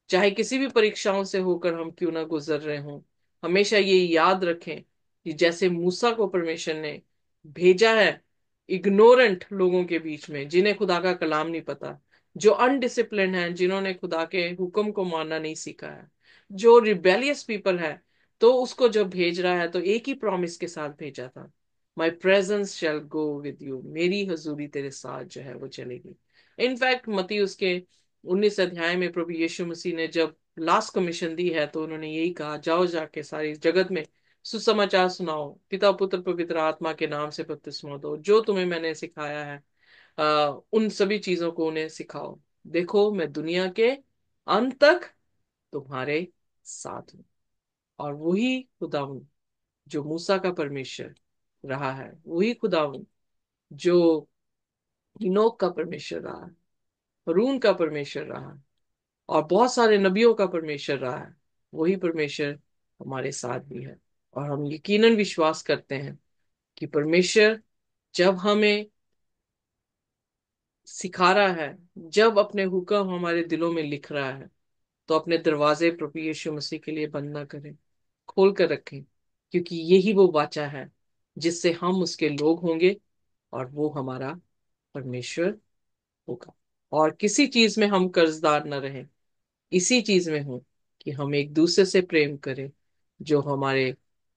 चाहे किसी भी परीक्षाओं से होकर हम क्यों ना गुजर रहे हों, हमेशा ये याद रखें कि जैसे मूसा को परमेश्वर ने भेजा है इग्नोरेंट लोगों के बीच में, जिन्हें खुदा का कलाम नहीं पता, जो अनडिसिप्लिन हैं, जिन्होंने खुदा के हुक्म को मानना नहीं सीखा है, जो रिबेलियस पीपल है, तो उसको जब भेज रहा है तो एक ही प्रॉमिस के साथ भेजा था, my presence shall go with you, मेरी हजूरी तेरे साथ जो है वो चलेगी। इनफैक्ट मती उसके 19 अध्याय में प्रभु यीशु मसीह ने जब लास्ट कमीशन दी है तो उन्होंने यही कहा, जाओ जाके सारी जगत में सुसमाचार सुनाओ, पिता पुत्र पवित्र आत्मा के नाम से बपतिस्मा दो, जो तुम्हें मैंने सिखाया है उन सभी चीजों को उन्हें सिखाओ, देखो मैं दुनिया के अंत तक तुम्हारे साथ हूं। और वही खुदावंद जो मूसा का परमेश्वर रहा है, वही खुदावंद जो हिनोक का परमेश्वर रहा है, हरून का परमेश्वर रहा है, और बहुत सारे नबियों का परमेश्वर रहा है, वही परमेश्वर हमारे साथ भी है। और हम यकीनन विश्वास करते हैं कि परमेश्वर जब हमें सिखा रहा है, जब अपने हुक्म हमारे दिलों में लिख रहा है, तो अपने दरवाजे प्रभु यीशु मसीह के लिए बंद ना करें, खोल कर रखें, क्योंकि यही वो वाचा है जिससे हम उसके लोग होंगे और वो हमारा परमेश्वर होगा। और किसी चीज में हम कर्जदार न रहें, इसी चीज में हो कि हम एक दूसरे से प्रेम करें जो हमारे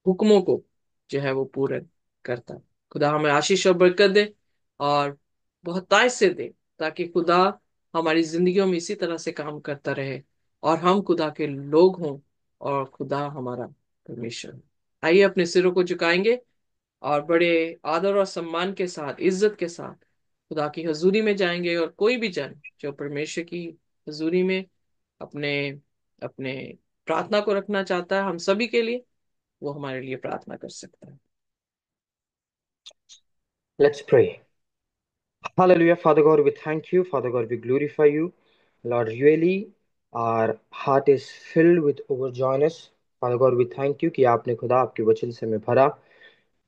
हुक्मों को जो है वो पूर्ण करता है। खुदा हमें आशीष और बरकत दे और बहुतायत से दे, ताकि खुदा हमारी जिंदगियों में इसी तरह से काम करता रहे और हम खुदा के लोग हों और खुदा हमारा परमेश्वर हो। आइए अपने सिरों को झुकाएंगे और बड़े आदर और सम्मान के साथ, इज्जत के साथ खुदा की हजूरी में जाएंगे। और कोई भी जन जो परमेश्वर की हजूरी में अपने अपने प्रार्थना को रखना चाहता है हम सभी के लिए, वो हमारे लिए प्रार्थना कर सकता है। Let's pray. Hallelujah, Father God, we thank you. Father God, we glorify you. Lord, really, our heart is filled with overjoyness. Father God, we thank you कि आपने खुदा आपके वचन से हमें भरा.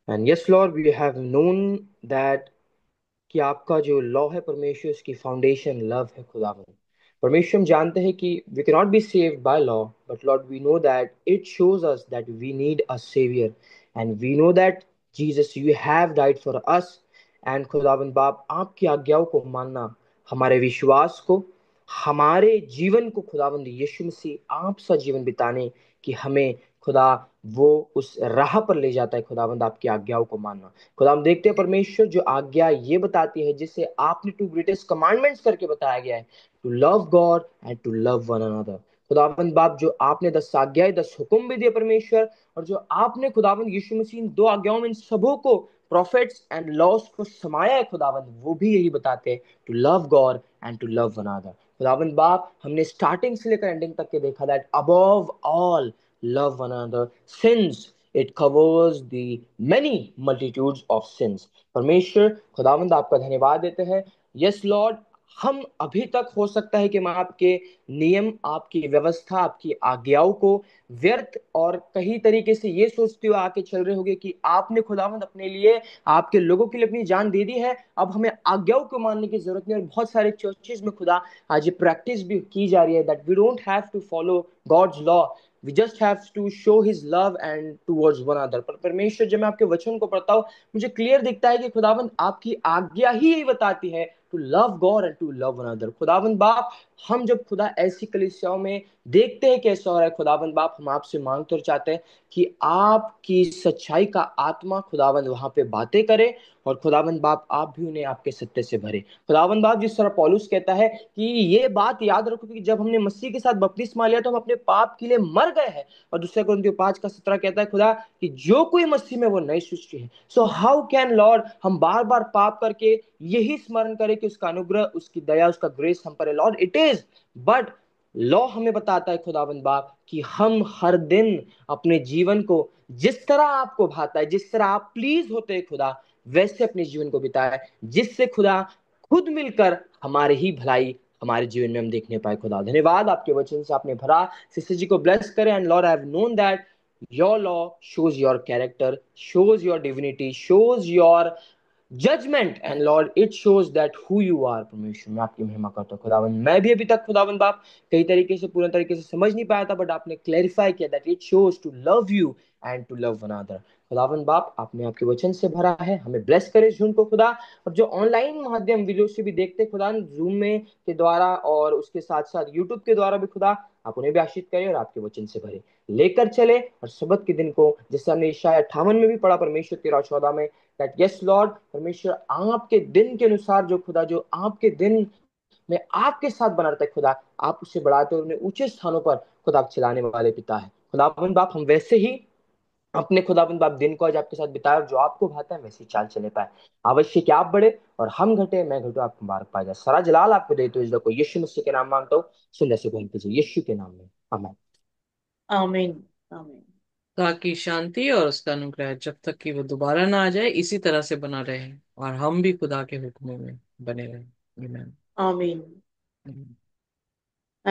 And yes, Lord, we have known that कि आपका जो लॉ है परमेश्वर, उसकी फाउंडेशन लव है खुदावन। परमेश्वर हम जानते हैं कि we cannot be saved by law, but Lord we know that it shows us that we need a saviour, and we know that Jesus you have died for us. And खुदावन बाप, आपकी आज्ञाओं को मानना, हमारे विश्वास को, हमारे जीवन को खुदावंद यीशु मसीह आप सा जीवन बिताने कि हमें खुदा वो उस राह पर ले जाता है खुदावंद, आपकी आज्ञाओं को मानना। खुदा हम देखते हैं परमेश्वर जो आज्ञा ये बताती है, जिसे आपने टू ग्रेटेस्ट कमांडमेंट्स करके बताया गया है, to love God and to love one another. खुदावंद बाप, जो आपने 10 आज्ञाएं 10 हुक्म भी दिए परमेश्वर, और जो आपने खुदावंद यीशु मसीह इन 2 आज्ञाओं में इन सबों को प्रॉफिट्स एंड लॉस को समाया है खुदावंद, वो भी यही बताते हैं to love God and to love one another. खुदावंद बाप, हमने स्टार्टिंग से लेकर एंडिंग तक के देखा that above all love one another since it covers the many multitudes of sins. परमेश्वर खुदावंद आपका धन्यवाद देते हैं। यस लॉर्ड, हम अभी तक हो सकता है कि हम आपके नियम, आपकी व्यवस्था, आपकी आज्ञाओं को व्यर्थ और कहीं तरीके से ये सोचते हुए आके चल रहे होंगे कि आपने खुदावंद अपने लिए, आपके लोगों के लिए अपनी जान दे दी है, अब हमें आज्ञाओं को मानने की जरूरत नहीं। और बहुत सारे चर्चेज में खुदा आज ये प्रैक्टिस भी की जा रही है that we don't have to follow God's law, we just have to show his love and towards one other. पर परमेश्वर, जब मैं आपके वचन को पढ़ता हूँ, मुझे क्लियर दिखता है कि खुदावंद आपकी आज्ञा ही यही बताती है to love God and to love one other. खुदावंद बाप, हम जब खुदा ऐसी कलीसियाओं में देखते हैं कैसा हो रहा है, खुदावंद बाप हम आपसे मांगते और चाहते हैं कि आपकी सच्चाई का आत्मा खुदावंद वहां पे बातें करे, और खुदावंद बाप आप भी उन्हें आपके सत्य से भरे। खुदावंद बाप, जिस तरह पौलुस कहता है कि ये बात याद रखो कि जब हमने मसीह के साथ बपतिस्मा लिया तो हम अपने पाप के लिए मर गए हैं। और दूसरे कुरिन्थियों 5:17 कहता है खुदा कि जो कोई मसीह में वो नई सृष्टि है। सो हाउ कैन लॉर्ड हम बार बार पाप करके यही स्मरण करें कि उसका अनुग्रह, उसकी दया, उसका ग्रेस हम पर है? Lord, it is, but law हमें बताता है खुदावंद बाप कि हम हर दिन अपने जीवन को जिस तरह आपको भाता है, जिस तरह आप प्लीज होते हैं खुदा, वैसे अपने जीवन को बिताए, जिससे खुदा खुद मिलकर हमारे ही भलाई हमारे जीवन में हम देखने पाए। खुदा धन्यवाद, आपके वचन से आपने भरा। सिस्टर जी को ब्लेस करें। And Lord, I have known that your law shows your character, shows your divinity, shows your judgment, and Lord, it shows that who you are। परमेश्वर, मैं आपकी महिमा करता हूँ खुदावन। मैं भी अभी तक खुदावन बाप कई तरीके से, पूर्ण तरीके से समझ नहीं पाया था, बट आपने क्लैरिफाई किया that it shows to love you and to love one other. खुदावन बाप, आपने आपके वचन से भरा है, हमें ब्लेस करे झुंड को खुदा। और जो ऑनलाइन माध्यम वीडियो से भी देखते खुदा, जूम में के द्वारा और उसके साथ साथ यूट्यूब के द्वारा भी खुदा, आप उन्हें भी आशीष करें और आपके वचन से भरे, लेकर चले। और सबत के दिन को, जैसे हमने ईशाया 58 में भी पढ़ा परमेश्वर 13:14 में, दैट यस लॉर्ड, परमेश्वर आपके दिन के अनुसार जो खुदा, जो आपके दिन में आपके साथ बना रहता है खुदा, आप उससे बढ़ाते और उन्हें ऊंचे स्थानों पर खुदा आप चलाने वाले पिता है। खुदाबंद बाप, हम वैसे ही अपने खुदाबंद बाप दिन को आज आपके साथ बिताए, और जो आपको भाता है वैसे ही चाल चले पाए। अवश्य कि आप बढ़े और हम घटे, मैं घटू, आपको मुबारक पाया जाए। सारा जलाल आपको दे तो इसको यीशु मसीह के नाम मांगता हूँ, सुन से बोल कीजिए यीशु के नाम में, आमीन। आमीन। आमीन। खुदा की शांति और उसका अनुग्रह जब तक कि वो दोबारा ना आ जाए इसी तरह से बना रहे, और हम भी खुदा के हुक्मों में बने रहें। आमीन। आमीन। आमीन।